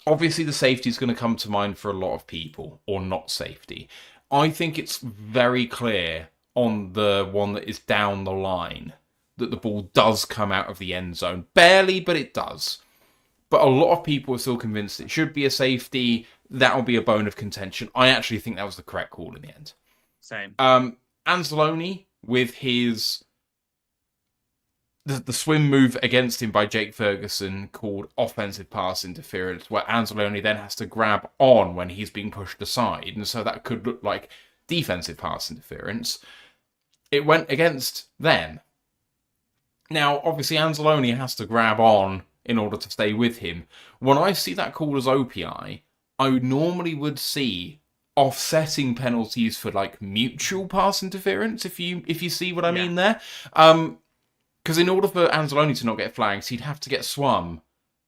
Obviously, the safety is going to come to mind for a lot of people, or not safety. I think it's very clear on the one that is down the line that the ball does come out of the end zone. Barely, but it does. But a lot of people are still convinced it should be a safety. That'll be a bone of contention. I actually think that was the correct call in the end. Same. Anzalone, with his the swim move against him by Jake Ferguson called offensive pass interference, where Anzalone then has to grab on when he's being pushed aside, and so that could look like defensive pass interference. It went against them. Now, obviously, Anzalone has to grab on in order to stay with him. When I see that called as OPI, I normally would see offsetting penalties for like mutual pass interference, if you see what I mean there. Because in order for Anzalone to not get flags, he'd have to get swum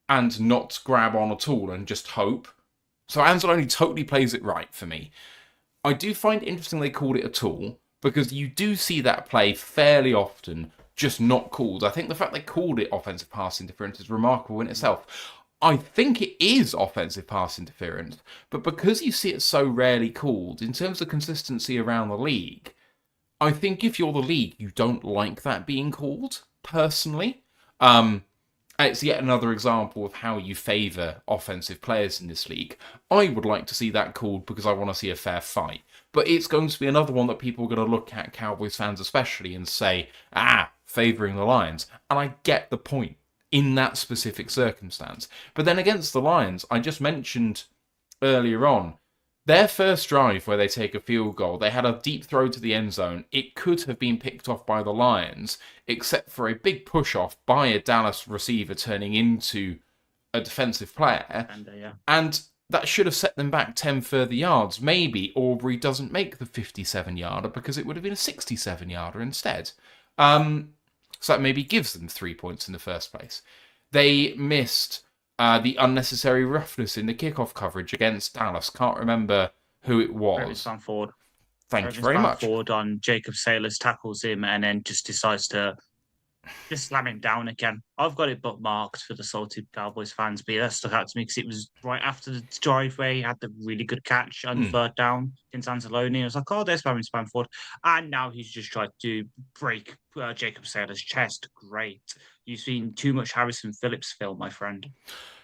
and not grab on at all and just hope. So Anzalone totally plays it right for me. I do find it interesting they called it a tool, because you do see that play fairly often, just not called. I think the fact they called it offensive pass interference is remarkable in itself. I think it is offensive pass interference, but because you see it so rarely called, in terms of consistency around the league, I think if you're the league, you don't like that being called, personally. It's yet another example of how you favour offensive players in this league. I would like to see that called because I want to see a fair fight. But it's going to be another one that people are going to look at, Cowboys fans especially, and say, favouring the Lions. And I get the point in that specific circumstance. But then against the Lions, I just mentioned earlier on, their first drive where they take a field goal, they had a deep throw to the end zone. It could have been picked off by the Lions, except for a big push-off by a Dallas receiver turning into a defensive player. And that should have set them back 10 further yards. Maybe Aubrey doesn't make the 57-yarder because it would have been a 67-yarder instead. So that maybe gives them 3 points in the first place. They missed the unnecessary roughness in the kickoff coverage against Dallas. Can't remember who it was. Thank you very much. Ford on Jacob Saylors tackles him and then just decides to just slam him down again. I've got it bookmarked for the salty Cowboys fans, but that stuck out to me because it was right after the drive where he had the really good catch on third down against Anzalone. I was like, oh, there's spam forward. And now he's just tried to break Jacob Saylors' chest. Great. You've seen too much Harrison Phillips film, my friend.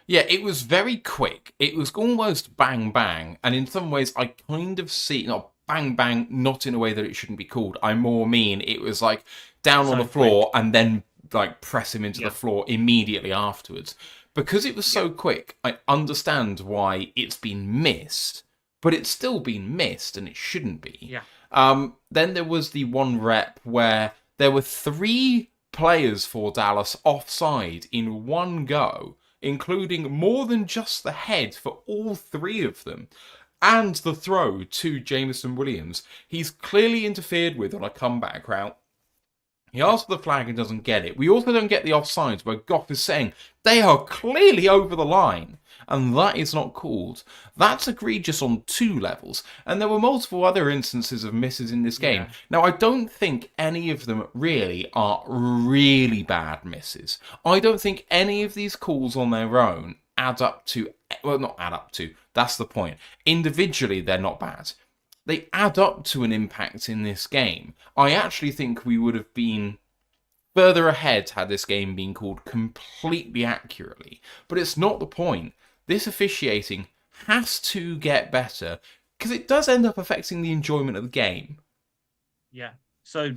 Yeah, it was very quick. It was almost bang, bang. And in some ways, I kind of see, not bang, bang, not in a way that it shouldn't be called. I more mean it was like down on the floor and then like press him into the floor immediately afterwards. Because it was so quick, I understand why it's been missed, but it's still been missed and it shouldn't be. Then there was the one rep where there were 3 players for Dallas offside in one go, including more than just the head for all 3 of them, and the throw to Jameson Williams. He's clearly interfered with on a comeback route. He asks for the flag and doesn't get it. We also don't get the offsides where Goff is saying they are clearly over the line. and that is not called. That's egregious on 2 levels, and there were multiple other instances of misses in this game. Yeah. Now, I don't think any of them really are really bad misses. I don't think any of these calls on their own add up to, well, not add up to, that's the point. Individually, they're not bad. They add up to an impact in this game. I actually think we would have been further ahead had this game been called completely accurately. But it's not the point. This officiating has to get better because it does end up affecting the enjoyment of the game. Yeah. So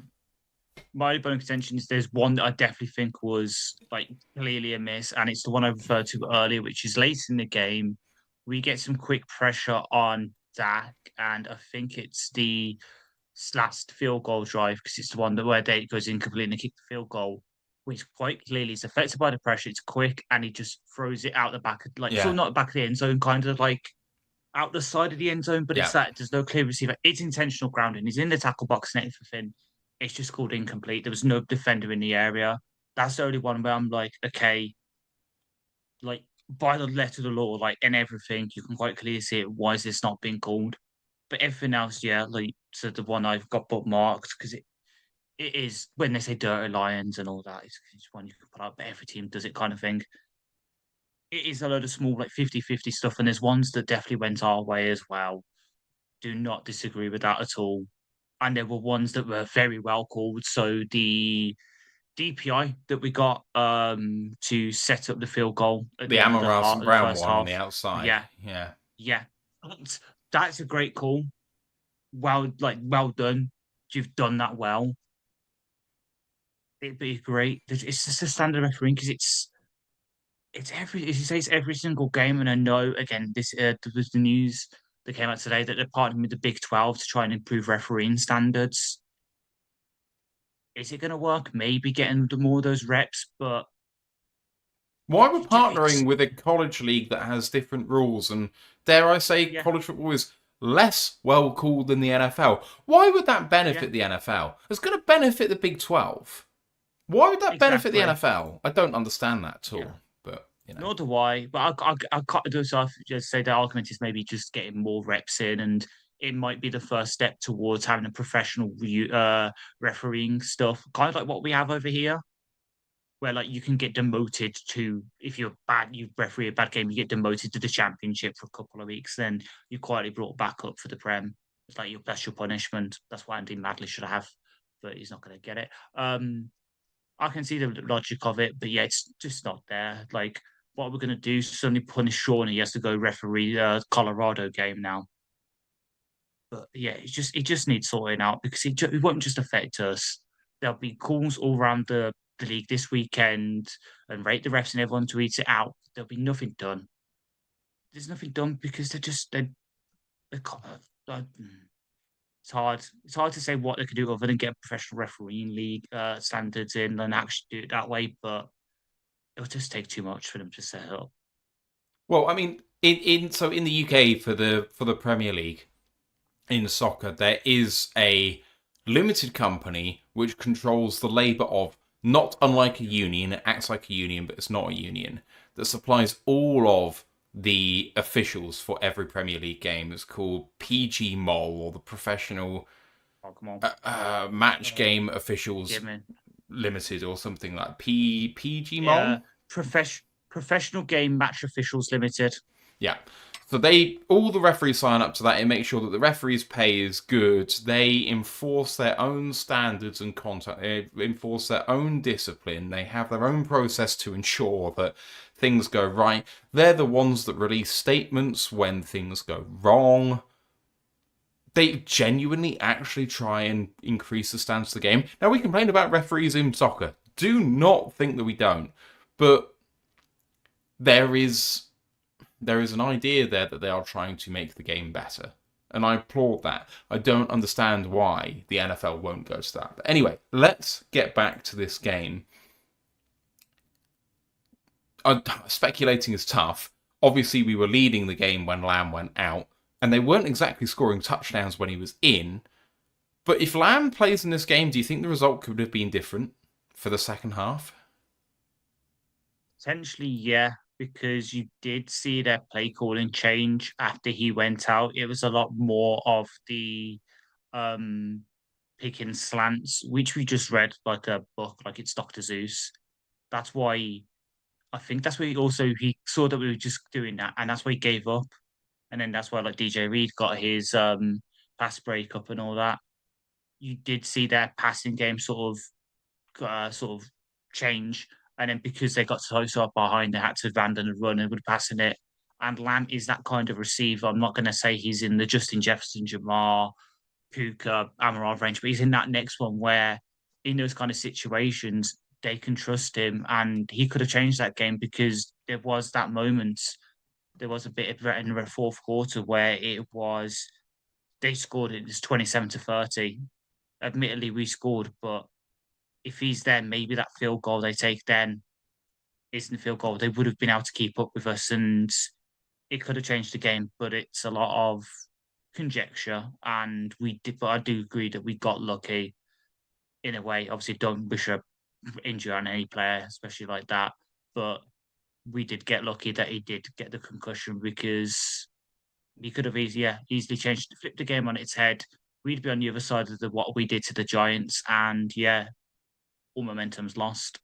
my bone contention is there's one that I definitely think was like clearly a miss, and it's the one I referred to earlier, which is late in the game. We get some quick pressure on Dak, and I think it's the last field goal drive because it's the one that where Date goes incomplete and they kick the field goal, which quite clearly is affected by the pressure. It's quick and he just throws it out the back, like Yeah. so not back of the end zone, kind of like out the side of the end zone, but it's Yeah. that there's no clear receiver. It's intentional grounding. He's in the tackle box and everything. It's just called incomplete. There was no defender in the area. That's the only one where I'm like, okay, like by the letter of the law, like and everything, you can quite clearly see it. Why is this not being called? But everything else, yeah, like so the one I've got bookmarked because it is when they say dirty lions and all that, it's one you can put up, but every team does it kind of thing. It is a load of small, like 50-50 stuff, and there's ones that definitely went our way as well. Do not disagree with that at all. And there were ones that were very well called. So the DPI that we got to set up the field goal at The the end of Amon the Brown first one on half. the outside. Yeah, Yeah. yeah. That's a great call. Well, like well done. You've done that well. It'd be great. It's just a standard refereeing because it's every as you say, it's every single game. And I know again, this there was the news that came out today that they're partnering with the Big 12 to try and improve refereeing standards. Is it going to work? Maybe getting more of those reps, but Why we're it's partnering with a college league that has different rules, and dare I say, Yeah. college football is less well called than the NFL. Why would that benefit Yeah. the NFL? It's going to benefit the Big 12. Why would that benefit the Exactly. NFL? I don't understand that at all. Yeah. But you know, nor do I. But I can't do so. I just say the argument is maybe just getting more reps in, and it might be the first step towards having a professional refereeing stuff, kind of like what we have over here, where like you can get demoted to if you're bad, you referee a bad game, you get demoted to the championship for a couple of weeks, then you're quietly brought back up for the Prem. It's like that's your punishment. That's why Andy Madley should have, but he's not going to get it. I can see the logic of it, but yeah, it's just not there. Like, what we're going to do is suddenly punish Sean and he has to go referee Colorado game now. But yeah, it just needs sorting out because it won't just affect us. There'll be calls all around the league this weekend and rate the refs and everyone tweets it out. There'll be nothing done. There's nothing done because they're it's hard. It's hard to say what they could do other than get a professional refereeing league standards in and actually do it that way. But it'll just take too much for them to set it up. well, I mean, in the UK for the Premier League in soccer, there is a limited company which controls the labour of, not unlike a union, it acts like a union, but it's not a union, that supplies all of the officials for every Premier League game. It's called PG Mol, or the Professional Oh, come on. Match Game Officials Yeah, man. Limited, or something like PG Mol. Yeah. Professional Game Match Officials Limited. Yeah. So all the referees sign up to that. It makes sure that the referees' pay is good. They enforce their own standards and contact. They enforce their own discipline. They have their own process to ensure that things go right. They're the ones that release statements when things go wrong. They genuinely actually try and increase the standards of the game. Now, we complain about referees in soccer. Do not think that we don't. But there is an idea there that they are trying to make the game better. And I applaud that. I don't understand why the NFL won't go to that. But anyway, let's get back to this game. Speculating is tough. Obviously, we were leading the game when Lamb went out, and they weren't exactly scoring touchdowns when he was in. But if Lamb plays in this game, do you think the result could have been different for the second half? Potentially, yeah. because you did see their play calling change after he went out. It was a lot more of the um picking slants, which we just read like a book, like it's Dr. Zeus. That's why I think that's why he saw that we were just doing that, and that's why he gave up. And then that's why like DJ Reed got his pass breakup and all that. You did see their passing game sort of change, and then because they got so far behind, they had to abandon and run and would passing it. And Lamb is that kind of receiver. I'm not going to say he's in the Justin Jefferson, Jamar, Puka, Amarov range, but he's in that next one where in those kind of situations they can trust him, and he could have changed that game because there was that moment. There was a bit of in the fourth quarter where it was they scored it was 27-30. Admittedly, we scored, but if he's there, maybe that field goal they take then isn't the field goal. They would have been able to keep up with us, and it could have changed the game. But it's a lot of conjecture, and we did. But I do agree that we got lucky in a way. Obviously, don't wish a injury on any player, especially like that. But we did get lucky that he did get the concussion because he could have easily changed, flipped the game on its head. We'd be on the other side of what we did to the Giants, and all momentum's lost.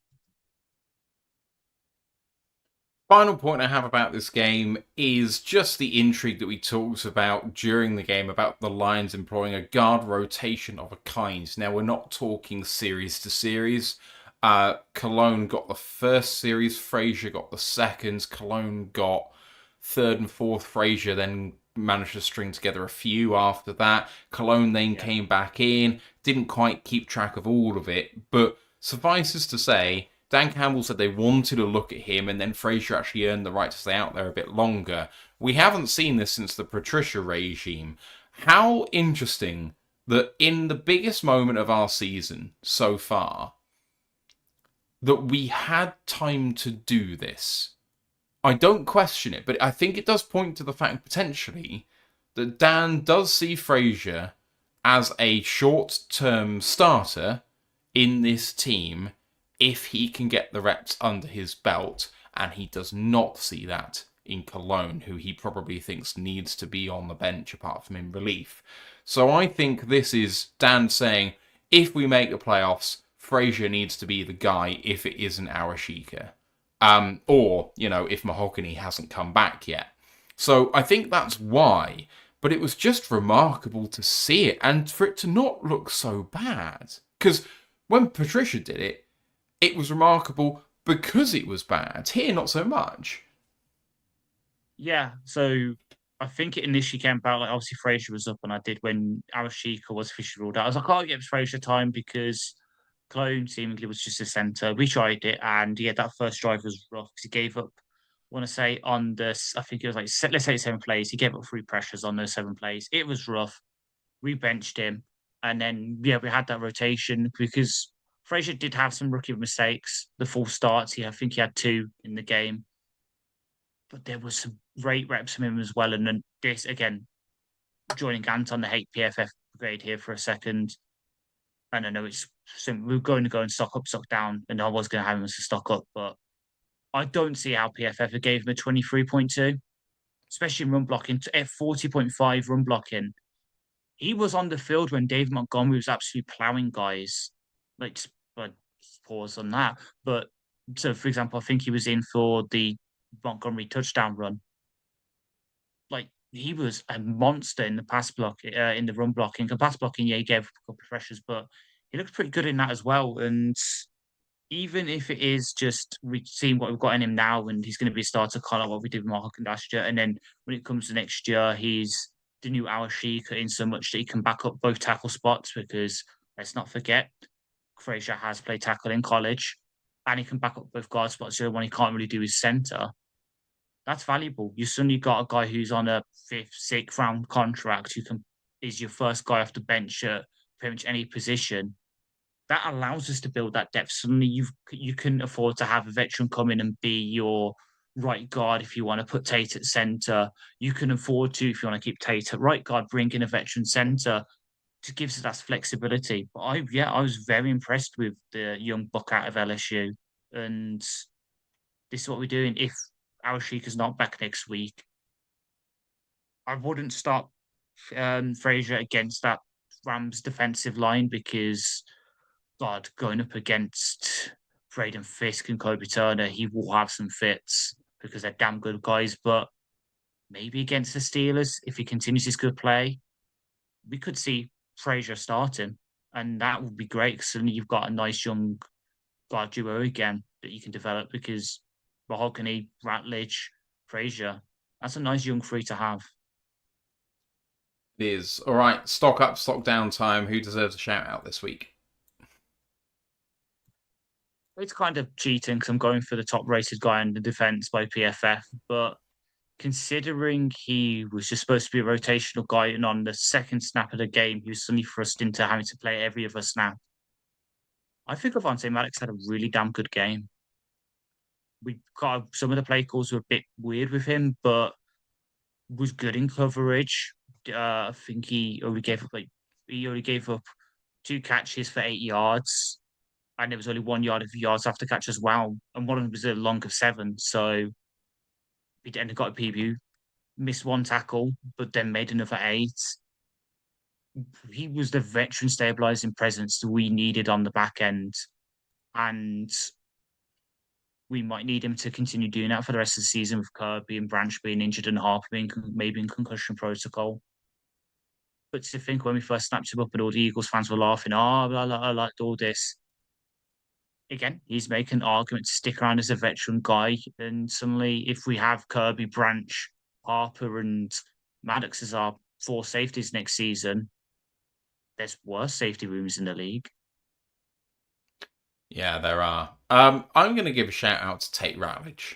Final point I have about this game is just the intrigue that we talked about during the game about the Lions employing a guard rotation of a kind. Now, we're not talking series to series. Cologne got the first series, Frazier got the second, Cologne got third and fourth, Frazier then managed to string together a few after that. Cologne then came back in, didn't quite keep track of all of it, but suffices to say, Dan Campbell said they wanted to look at him, and then Frazier actually earned the right to stay out there a bit longer. We haven't seen this since the Patricia regime. How interesting that in the biggest moment of our season so far, that we had time to do this. I don't question it, but I think it does point to the fact, potentially, that Dan does see Frazier as a short-term starter in this team if he can get the reps under his belt, and he does not see that in Cologne, who he probably thinks needs to be on the bench apart from in relief. So I think this is Dan saying, if we make the playoffs, Frazier needs to be the guy if it isn't Awashika. Or, if Mahogany hasn't come back yet. So I think that's why. But it was just remarkable to see it and for it to not look so bad. Because when Patricia did it, it was remarkable because it was bad. Here, not so much. Yeah, so I think it initially came about, like, obviously Frazier was up, and I did when Awashika was officially ruled out. I was like, oh, yeah, it's Frazier time because Clone seemingly was just a centre. We tried it, and that first drive was rough because he gave up, I want to say, on this, I think it was like, let's say 7 plays. He gave up 3 pressures on those 7 plays. It was rough. We benched him. And then, we had that rotation because Frazier did have some rookie mistakes. The full starts, I think he had 2 in the game. But there was some great reps from him as well. And then this, again, joining Anton, the hate PFF grade here for a second. And I know we're going to go and stock up, stock down, and I was going to have him as a stock up, but I don't see how PFF gave him a 23.2, especially in run blocking, at 40.5 run blocking. He was on the field when David Montgomery was absolutely plowing guys. Like, pause on that. But so, for example, I think he was in for the Montgomery touchdown run. Like, he was a monster in the pass block, in the run blocking. The pass blocking, he gave a couple of pressures, but he looks pretty good in that as well. And even if it is just we've seen what we've got in him now, and he's going to be a starter, kind of what we did with Mark last year. And then when it comes to next year, he's the new Awashika in so much that he can back up both tackle spots because let's not forget, Frazier has played tackle in college, and he can back up both guard spots. The other one he can't really do is center. That's valuable. You suddenly got a guy who's on a 5th, 6th round contract who is your first guy off the bench at pretty much any position. That allows us to build that depth. Suddenly you can afford to have a veteran come in and be your right guard if you want to put Tate at centre. You can afford to, if you want to keep Tate at right guard, bring in a veteran centre. It gives us that flexibility. But I was very impressed with the young buck out of LSU. And this is what we're doing. If Awashika's not back next week. I wouldn't start Fraser against that Rams defensive line because, God, going up against Braden Fisk and Kobe Turner, he will have some fits because they're damn good guys. But maybe against the Steelers, if he continues his good play, we could see Fraser starting. And that would be great because suddenly you've got a nice young guard duo again that you can develop because Mahogany, Ratledge, Fraser, that's a nice young three to have. It is. All right, stock up, stock down time. Who deserves a shout out this week? It's kind of cheating because I'm going for the top rated guy in the defense by PFF, but considering he was just supposed to be a rotational guy and on the second snap of the game, he was suddenly thrust into having to play every other snap. I think Avante Maddox had a really damn good game. We got some of the play calls were a bit weird with him, but was good in coverage. I think he only gave up 2 catches for 8 yards, and there was only 1 yard of yards after catch as well, and one of them was a long of 7. So he ended up got a PBU, missed 1 tackle, but then made another 8. He was the veteran stabilizing presence that we needed on the back end, and we might need him to continue doing that for the rest of the season with Kirby and Branch being injured and Harper being maybe in concussion protocol. But to think when we first snapped him up and all the Eagles fans were laughing, I liked all this. Again, he's making an argument to stick around as a veteran guy. And suddenly, if we have Kirby, Branch, Harper, and Maddox as our 4 safeties next season, there's worse safety rooms in the league. Yeah, there are. I'm going to give a shout out to Tate Ratledge.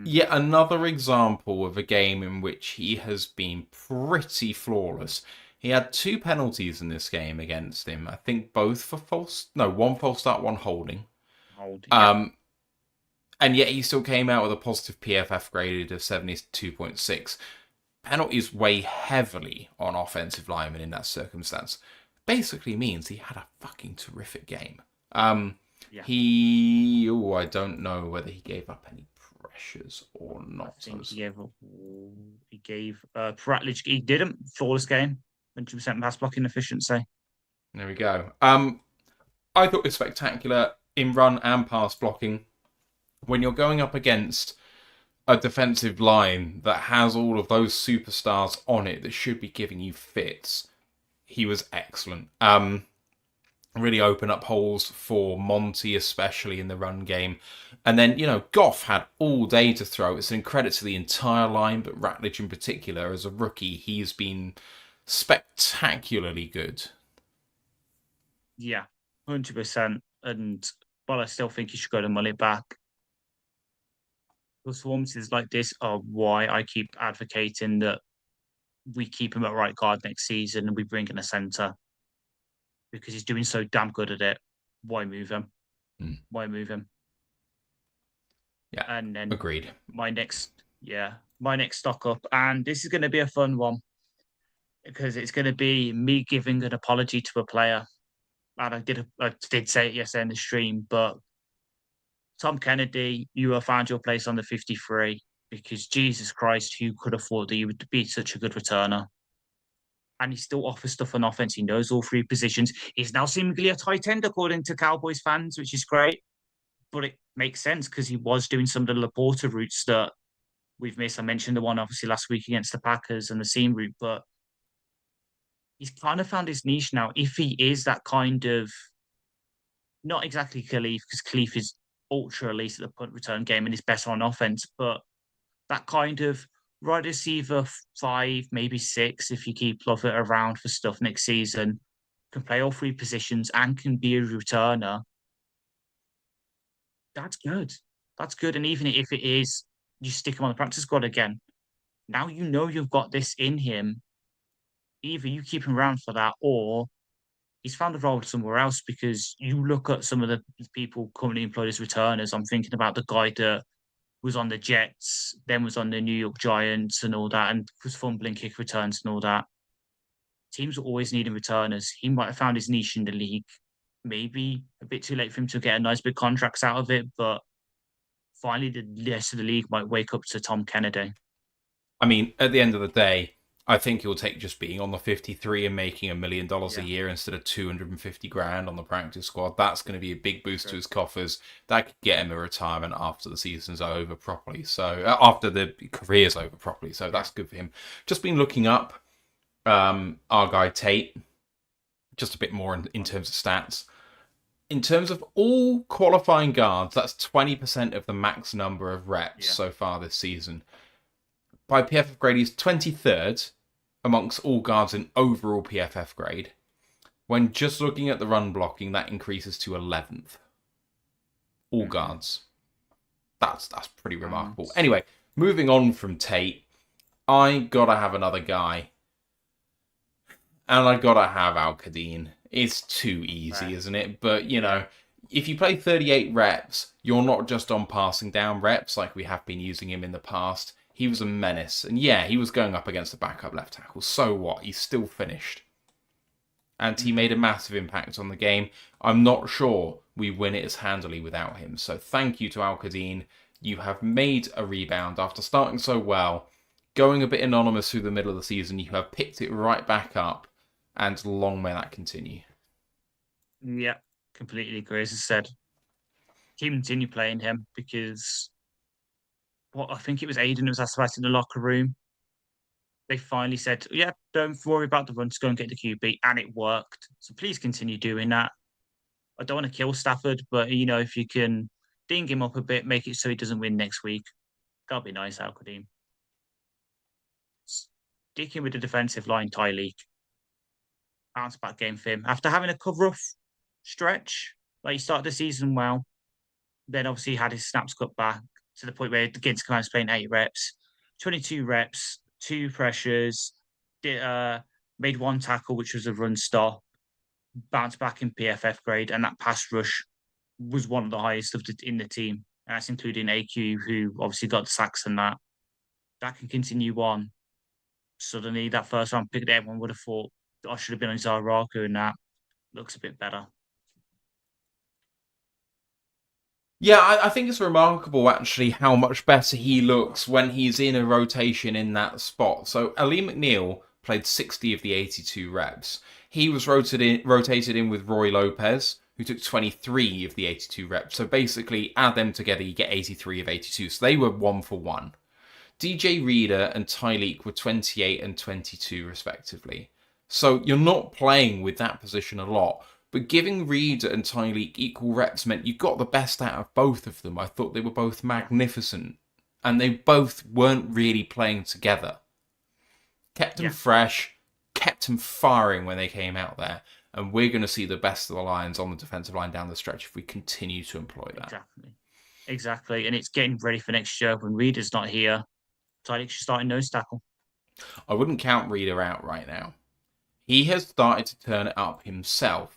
Yet another example of a game in which he has been pretty flawless. He had 2 penalties in this game against him. I think both for one false start, 1 holding. And yet he still came out with a positive PFF graded of 72.6. Penalties weigh heavily on offensive linemen in that circumstance. Basically means he had a fucking terrific game. I don't know whether he gave up any pressures or not. I think he gave Ratledge. He didn't flawless game, 100% pass blocking efficiency. There we go. I thought it was spectacular in run and pass blocking. When you're going up against a defensive line that has all of those superstars on it that should be giving you fits, he was excellent. Really open up holes for Monty, especially in the run game. And then, Goff had all day to throw. It's an credit to the entire line, but Ratledge in particular, as a rookie, he's been spectacularly good. Yeah, 100%. And I still think he should go to money back. Performances like this are why I keep advocating that we keep him at right guard next season and we bring in a centre. Because he's doing so damn good at it. Why move him? Why move him? Yeah, and then agreed. My next stock up, and this is going to be a fun one because it's going to be me giving an apology to a player. And I did say it yesterday in the stream, but Tom Kennedy, you have found your place on the 53 because Jesus Christ, who could have thought that you would be such a good returner? And he still offers stuff on offense. He knows all 3 positions. He's now seemingly a tight end, according to Cowboys fans, which is great. But it makes sense because he was doing some of the Laporta routes that we've missed. I mentioned the one, obviously, last week against the Packers and the seam route. But he's kind of found his niche now. If he is that kind of, not exactly Khalif, because Khalif is ultra elite at the punt return game and is better on offense, but that kind of wide receiver 5, maybe 6, if you keep Lovett around for stuff next season, can play all 3 positions and can be a returner. That's good. That's good. And even if it is, you stick him on the practice squad again. Now you know you've got this in him. Either you keep him around for that or he's found a role somewhere else because you look at some of the people currently employed as returners. I'm thinking about the guy that was on the Jets, then was on the New York Giants and all that, and was fumbling kick returns and all that. Teams are always needing returners. He might have found his niche in the league. Maybe a bit too late for him to get a nice big contracts out of it, but finally the rest of the league might wake up to Tom Kennedy. I mean, at the end of the day, I think he'll take just being on the 53 and making $1 million a year instead of 250 grand on the practice squad. That's going to be a big boost to his coffers. That could get him a retirement after the season's over properly. So after the career's over properly. So that's good for him. Just been looking up our guy Tate, just a bit more in terms of stats. In terms of all qualifying guards, that's 20% of the max number of reps so far this season. By PFF grade, he's 23rd amongst all guards in overall PFF grade. When just looking at the run blocking, that increases to 11th. All guards. That's pretty remarkable. Anyway, moving on from Tate, I gotta have another guy. And I gotta have Al-Qadin. It's too easy, isn't it? But, you know, if you play 38 reps, you're not just on passing down reps like we have been using him in the past. He was a menace. And yeah, he was going up against the backup left tackle. So what? He's still finished. And he made a massive impact on the game. I'm not sure we win it as handily without him. So thank you to Al-Qadin. You have made a rebound after starting so well. Going a bit anonymous through the middle of the season, you have picked it right back up. And long may that continue. Yeah, completely agree. As I said, continue playing him because I think it was Aiden who was asked about in the locker room. They finally said, yeah, don't worry about the run, just go and get the QB. And it worked. So please continue doing that. I don't want to kill Stafford, but, you know, if you can ding him up a bit, make it so he doesn't win next week, that'll be nice, Al-Qadin. Sticking with the defensive line, Tyleek. Bounce back game for him. After having a rough stretch, like he started the season well, then obviously he had his snaps cut back to the point where against Command was playing 8 reps, 22 reps, 2 pressures, made 1 tackle, which was a run stop, bounced back in PFF grade, and that pass rush was one of the highest in the team. And that's including AQ, who obviously got the sacks and that. That can continue on. Suddenly, that first round pick that everyone would have thought, I should have been on Zaraku, and that looks a bit better. Yeah, I think it's remarkable, actually, how much better he looks when he's in a rotation in that spot. So, Ali McNeil played 60 of the 82 reps. He was rotated in with Roy Lopez, who took 23 of the 82 reps. So, basically, add them together, you get 83 of 82. So, they were 1 for 1. DJ Reader and Tyleek were 28 and 22, respectively. So, you're not playing with that position a lot. But giving Reader and Tyleek equal reps meant you got the best out of both of them. I thought they were both magnificent. And they both weren't really playing together. Kept them fresh, kept them firing when they came out there. And we're going to see the best of the Lions on the defensive line down the stretch if we continue to employ that. Exactly. And it's getting ready for next year when Reader's not here. Tyleek should start in nose tackle. I wouldn't count Reader out right now. He has started to turn it up himself.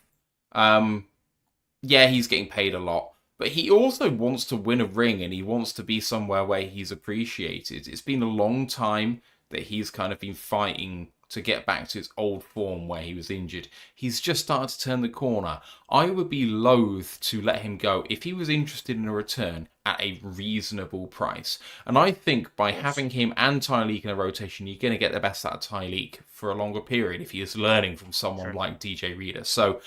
Yeah, he's getting paid a lot, but he also wants to win a ring and he wants to be somewhere where he's appreciated. It's been a long time that he's kind of been fighting to get back to his old form where he was injured. He's just started to turn the corner. I would be loath to let him go if he was interested in a return at a reasonable price. And I think by having him and Tyleek in a rotation, you're going to get the best out of Tyleek for a longer period if he is learning from someone like DJ Reader. So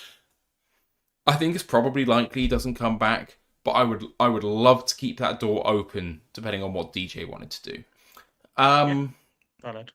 I think it's probably likely he doesn't come back, but I would love to keep that door open depending on what DJ wanted to do. Valid.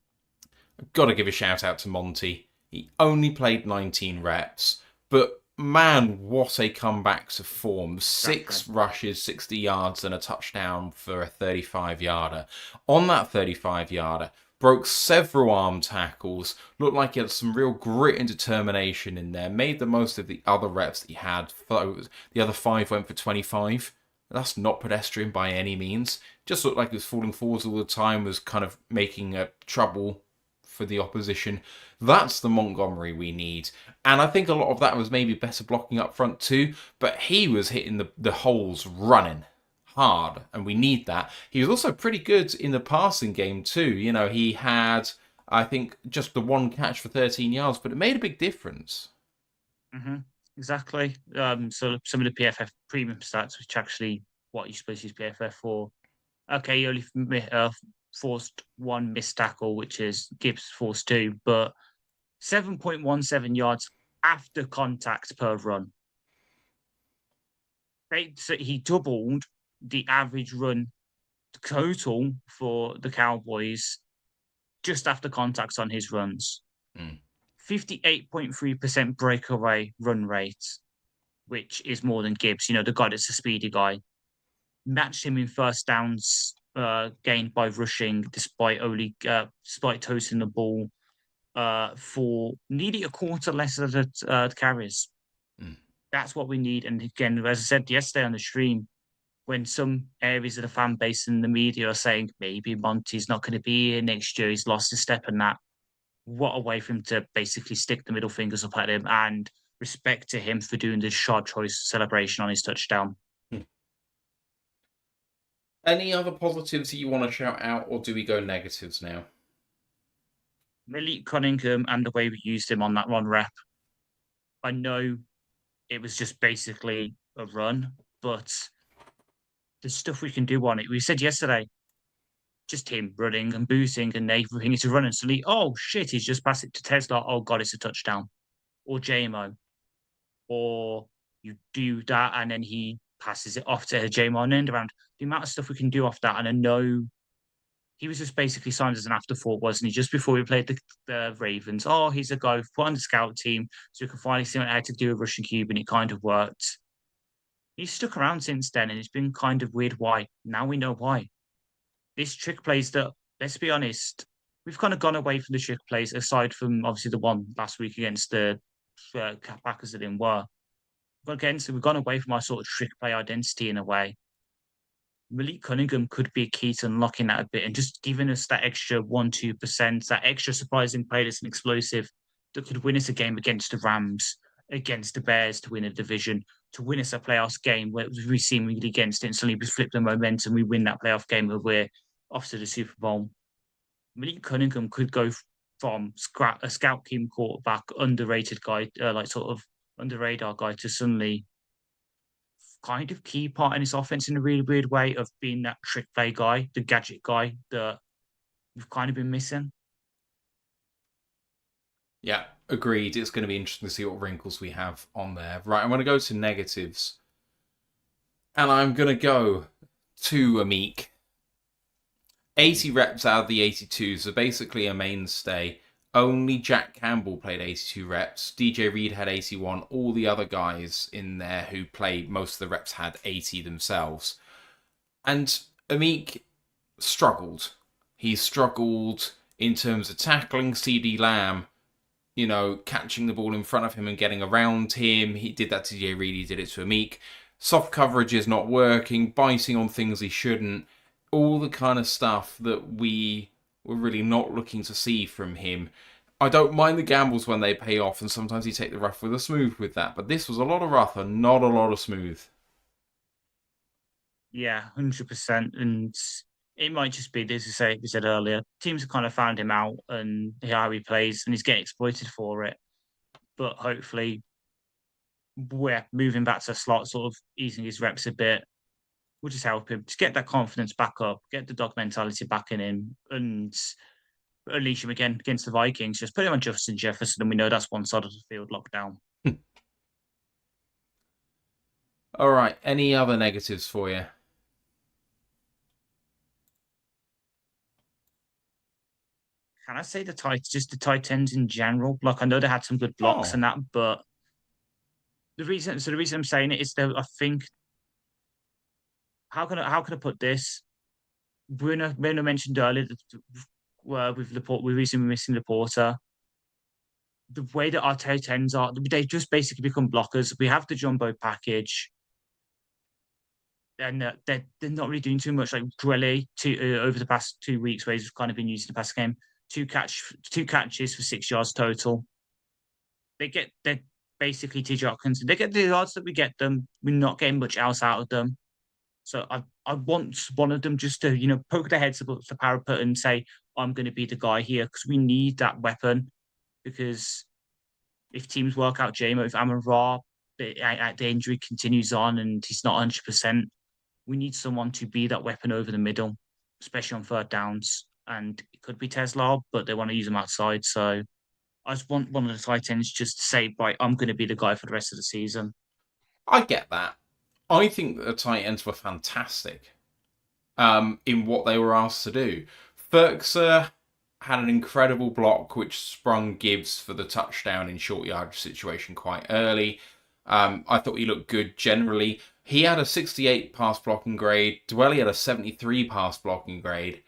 I've got to give a shout out to Monty. He only played 19 reps, but man, what a comeback to form. 6 rushes, 60 yards and a touchdown for a 35-yarder. On that 35-yarder, broke several arm tackles, looked like he had some real grit and determination in there, made the most of the other reps that he had. The other 5 went for 25. That's not pedestrian by any means. Just looked like he was falling forwards all the time, was kind of making trouble for the opposition. That's the Montgomery we need. And I think a lot of that was maybe better blocking up front too, but he was hitting the holes running hard, and we need that. He was also pretty good in the passing game too. You know, he had, I think, just the 1 catch for 13 yards, but it made a big difference. Exactly. So some of the PFF premium stats, which actually what you're supposed to use PFF for. Okay, you only forced one missed tackle, which is Gibbs forced two, but 7.17 yards after contact per run. So he doubled the average run total for the Cowboys just after contacts on his runs. 58.3% breakaway run rate, which is more than Gibbs, the guy that's a speedy guy. Matched him in first downs gained by rushing, despite toasting the ball for nearly a quarter less of the carries. That's what we need. And again, as I said yesterday on the stream, when some areas of the fan base and the media are saying maybe Monty's not going to be here next year, he's lost a step and that, what a way for him to basically stick the middle fingers up at him, and respect to him for doing the shot choice celebration on his touchdown. Any other positives that you want to shout out, or do we go negatives now? Malik Cunningham and the way we used him on that run rep. I know it was just basically a run, but the stuff we can do on it. We said yesterday, just him running and boosting and everything is a run and suddenly, oh shit, he's just passed it to Tesla. Oh god, it's a touchdown. Or JMO. Or you do that and then he passes it off to JMO and end around. The amount of stuff we can do off that, and I know he was just basically signed as an afterthought, wasn't he? Just before we played the Ravens. Oh, he's a guy put on the scout team so we can finally see how to do a Russian cube, and it kind of worked. He's stuck around since then, and it's been kind of weird why. Now we know why. This trick plays that, let's be honest, we've kind of gone away from the trick plays, aside from obviously the one last week against the Packers that didn't work. We've gone away from our sort of trick play identity in a way. Malik Cunningham could be a key to unlocking that a bit and just giving us that extra 1-2%, that extra surprising play that's an explosive that could win us a game against the Rams, against the Bears to win a division, to win us a playoffs game where we seemingly against it and suddenly we flip the momentum, we win that playoff game where we're off to the Super Bowl. Malik Cunningham could go from a scout team quarterback, underrated guy, sort of under radar guy, to suddenly kind of key part in his offense in a really weird way of being that trick play guy, the gadget guy that we've kind of been missing. Yeah, agreed. It's going to be interesting to see what wrinkles we have on there. Right, I'm going to go to negatives. And I'm going to go to Amik. 80 reps out of the 82, so basically a mainstay. Only Jack Campbell played 82 reps. DJ Reed had 81. All the other guys in there who played most of the reps had 80 themselves. And Amik struggled. He struggled in terms of tackling CD Lamb, catching the ball in front of him and getting around him. He did that to DJ Reed. He did it to Amik. Soft coverage is not working. Biting on things he shouldn't. All the kind of stuff that we were really not looking to see from him. I don't mind the gambles when they pay off, and sometimes you take the rough with the smooth with that. But this was a lot of rough and not a lot of smooth. Yeah, 100%. And it might just be, as we said earlier, teams have kind of found him out and how he plays, and he's getting exploited for it. But hopefully, we're moving back to a slot, sort of easing his reps a bit. We'll just help him to get that confidence back up, get the dog mentality back in him, and unleash him again against the Vikings. Just put him on Justin Jefferson, and we know that's one side of the field locked down. All right. Any other negatives for you? Can I say the tight ends in general? Like, I know they had some good blocks and that, but the reason I'm saying it is that I think, how can I put this? Bruno mentioned earlier that we recently missing Laporta. The way that our tight ends are, they just basically become blockers. We have the jumbo package, and they're not really doing too much. Like Drelly, over the past 2 weeks, where he's kind of been using the pass game, two catches for 6 yards total. They're basically TJ Hopkins. They get the yards that we get them. We're not getting much else out of them. So I want one of them just to, poke their heads above the parapet and say, I'm going to be the guy here, because we need that weapon. Because if teams work out JMO, if Amon Ra, the injury continues on and he's not 100%, we need someone to be that weapon over the middle, especially on third downs. And it could be Tesla, but they want to use him outside. So I just want one of the tight ends just to say, right, I'm going to be the guy for the rest of the season. I get that. I think that the tight ends were fantastic in what they were asked to do. Ferkser had an incredible block which sprung Gibbs for the touchdown in short yardage situation quite early. I thought he looked good generally. He had a 68 pass blocking grade. Dwelly had a 73 pass blocking grade.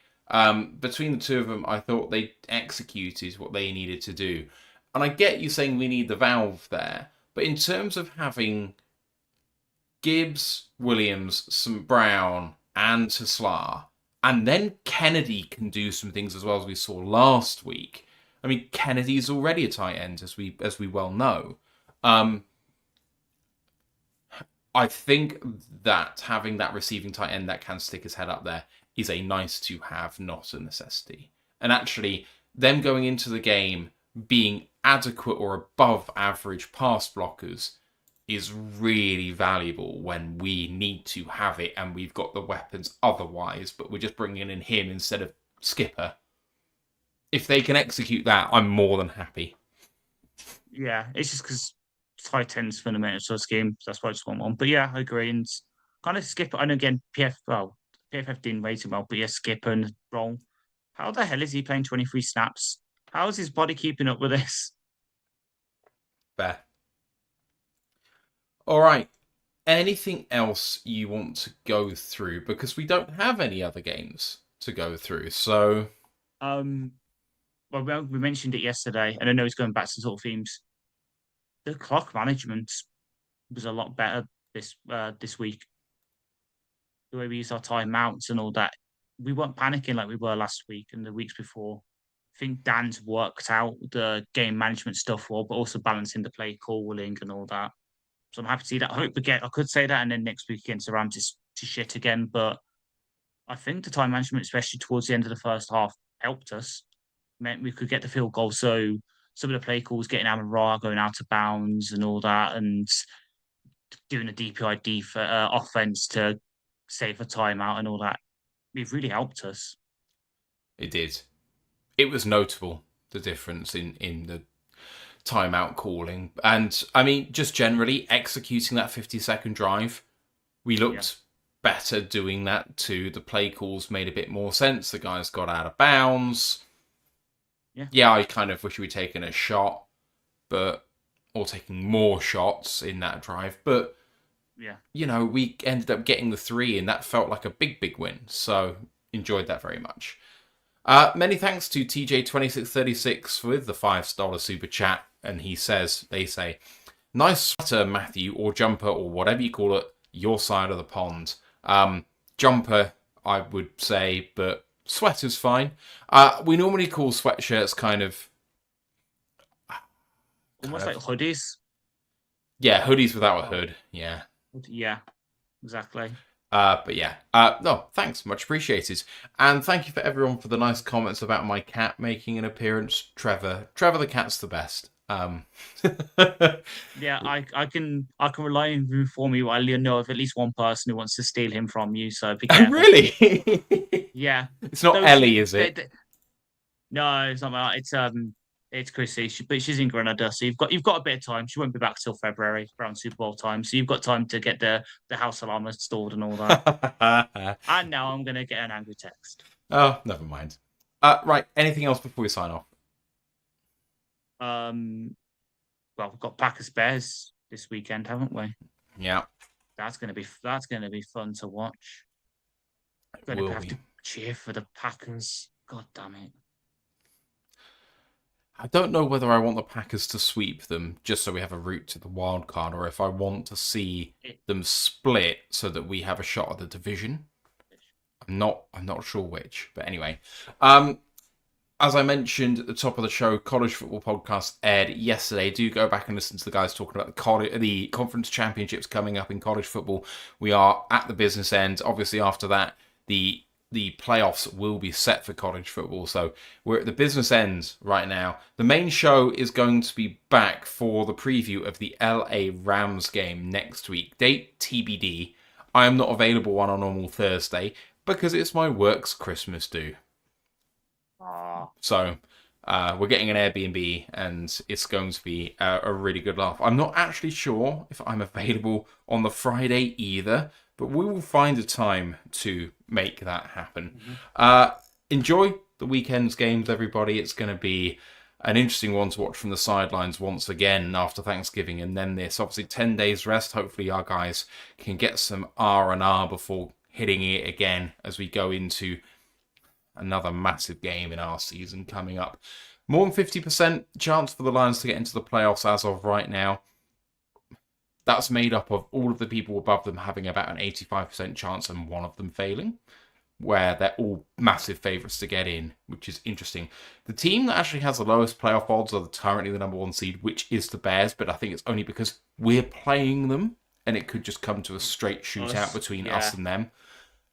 Between the two of them, I thought they executed what they needed to do. And I get you saying we need the valve there, but in terms of having Gibbs, Williams, St. Brown, and Tesla, and then Kennedy can do some things as well as we saw last week. I mean, Kennedy's already a tight end, as we well know. I think that having that receiving tight end that can stick his head up there is a nice to have, not a necessity. And actually, them going into the game being adequate or above average pass blockers is really valuable when we need to have it and we've got the weapons otherwise, but we're just bringing in him instead of Skipper. If they can execute that, I'm more than happy. Yeah, it's just because tight ends fundamental to this game. That's why I just want one. But yeah, I agree. And kind of Skipper, and again, PFF didn't rate him well, but yeah, Skipper and Roll. How the hell is he playing 23 snaps? How is his body keeping up with this? Fair. All right. Anything else you want to go through? Because we don't have any other games to go through. So, Well, we mentioned it yesterday, and I know it's going back to sort of themes. The clock management was a lot better this week. The way we used our timeouts and all that, we weren't panicking like we were last week and the weeks before. I think Dan's worked out the game management stuff well, but also balancing the play calling and all that. So I'm happy to see that. I hope I could say that, and then next week against the Rams is to shit again. But I think the time management, especially towards the end of the first half, helped us. Meant we could get the field goal. So some of the play calls, getting Amon-Ra going out of bounds and all that, and doing a DPI offense to save a timeout and all that, it really helped us. it did. It was notable, the difference in the timeout calling. And, I mean, just generally executing that 50-second drive, we looked better doing that too. The play calls made a bit more sense. The guys got out of bounds. Yeah, I kind of wish we'd taken a shot, or taking more shots in that drive. But, you know, we ended up getting the 3, and that felt like a big win. So, enjoyed that very much. Many thanks to TJ2636 with the $5 super chat. And they say, nice sweater, Matthew, or jumper, or whatever you call it, your side of the pond. Jumper, I would say, but sweater's fine. We normally call sweatshirts kind of almost like hoodies. Yeah, hoodies without a hood. Yeah. Yeah, exactly. But yeah, no, thanks, much appreciated. And thank you for everyone for the nice comments about my cat making an appearance. Trevor the cat's the best. Yeah, I can rely on you for me while you know of at least one person who wants to steal him from you. So be careful. Really? Yeah. It's not Ellie, is it? No, it's not. It's Chrissy, but she's in Grenada, so you've got a bit of time. She won't be back till February around Super Bowl time, so you've got time to get the house alarm installed and all that. And now I'm gonna get an angry text. Oh, never mind. Right. Anything else before we sign off? Well, we've got Packers Bears this weekend, haven't we? Yeah. That's gonna be fun to watch. Gonna have to cheer for the Packers. God damn it. I don't know whether I want the Packers to sweep them just so we have a route to the wild card, or if I want to see them split so that we have a shot at the division. I'm not sure which, but anyway. As I mentioned at the top of the show, College Football Podcast aired yesterday. Do go back and listen to the guys talking about the conference championships coming up in college football. We are at the business end. Obviously, after that, the playoffs will be set for college football. So we're at the business end right now. The main show is going to be back for the preview of the LA Rams game next week. Date TBD. I am not available on a normal Thursday because it's my work's Christmas do. So we're getting an Airbnb and it's going to be a really good laugh. I'm not actually sure if I'm available on the Friday either, but we will find a time to make that happen. Enjoy the weekend's games, everybody. It's going to be an interesting one to watch from the sidelines once again after Thanksgiving and then this. Obviously, 10 days rest. Hopefully our guys can get some R&R before hitting it again as we go into another massive game in our season coming up. More than 50% chance for the Lions to get into the playoffs as of right now. That's made up of all of the people above them having about an 85% chance and one of them failing, where they're all massive favourites to get in, which is interesting. The team that actually has the lowest playoff odds are currently the number 1 seed, which is the Bears, but I think it's only because we're playing them, and it could just come to a straight shootout between us and them.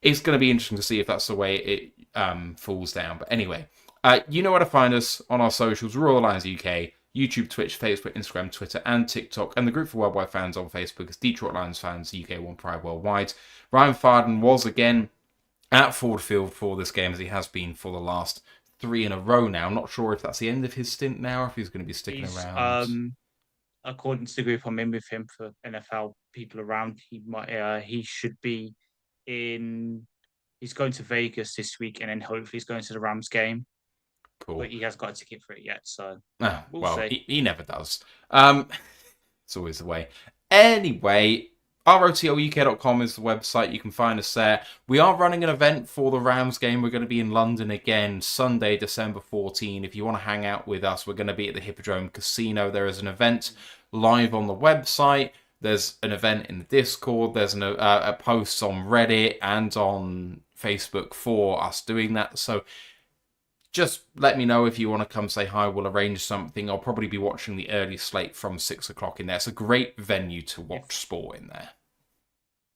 It's going to be interesting to see if that's the way it falls down. But anyway, you know where to find us on our socials, Royal Lions UK, YouTube, Twitch, Facebook, Instagram, Twitter, and TikTok. And the group for worldwide fans on Facebook is Detroit Lions Fans UK One Pride Worldwide. Ryan Farden was again at Ford Field for this game, as he has been for the last 3 in a row now. I'm not sure if that's the end of his stint now, or if he's going to be sticking around. According to the group I'm in with him for NFL people around, he should be in. He's going to Vegas this week, and then hopefully he's going to the Rams game. Cool. But he hasn't got a ticket for it yet, so we'll see. He never does. It's always the way. Anyway, rotluk.com is the website. You can find us there. We are running an event for the Rams game. We're going to be in London again Sunday, December 14. If you want to hang out with us, we're going to be at the Hippodrome Casino. There is an event live on the website. There's an event in the Discord. There's a post on Reddit and on Facebook for us doing that. So just let me know if you want to come say hi. We'll arrange something. I'll probably be watching the early slate from 6 o'clock in there. It's a great venue to watch sport in there.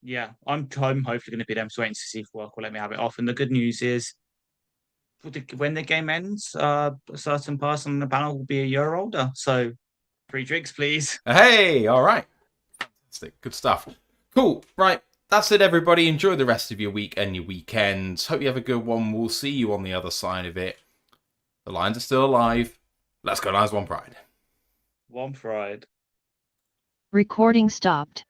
Yeah, I'm hopefully going to be there. I'm just waiting to see if work will let me have it off. And the good news is, when the game ends, a certain person on the panel will be a year older. So, free drinks, please. Hey, all right. Fantastic. Good stuff. Cool. Right. That's it, everybody. Enjoy the rest of your week and your weekends. Hope you have a good one. We'll see you on the other side of it. The Lions are still alive. Let's go, Lions. One Pride. One Pride. Recording stopped.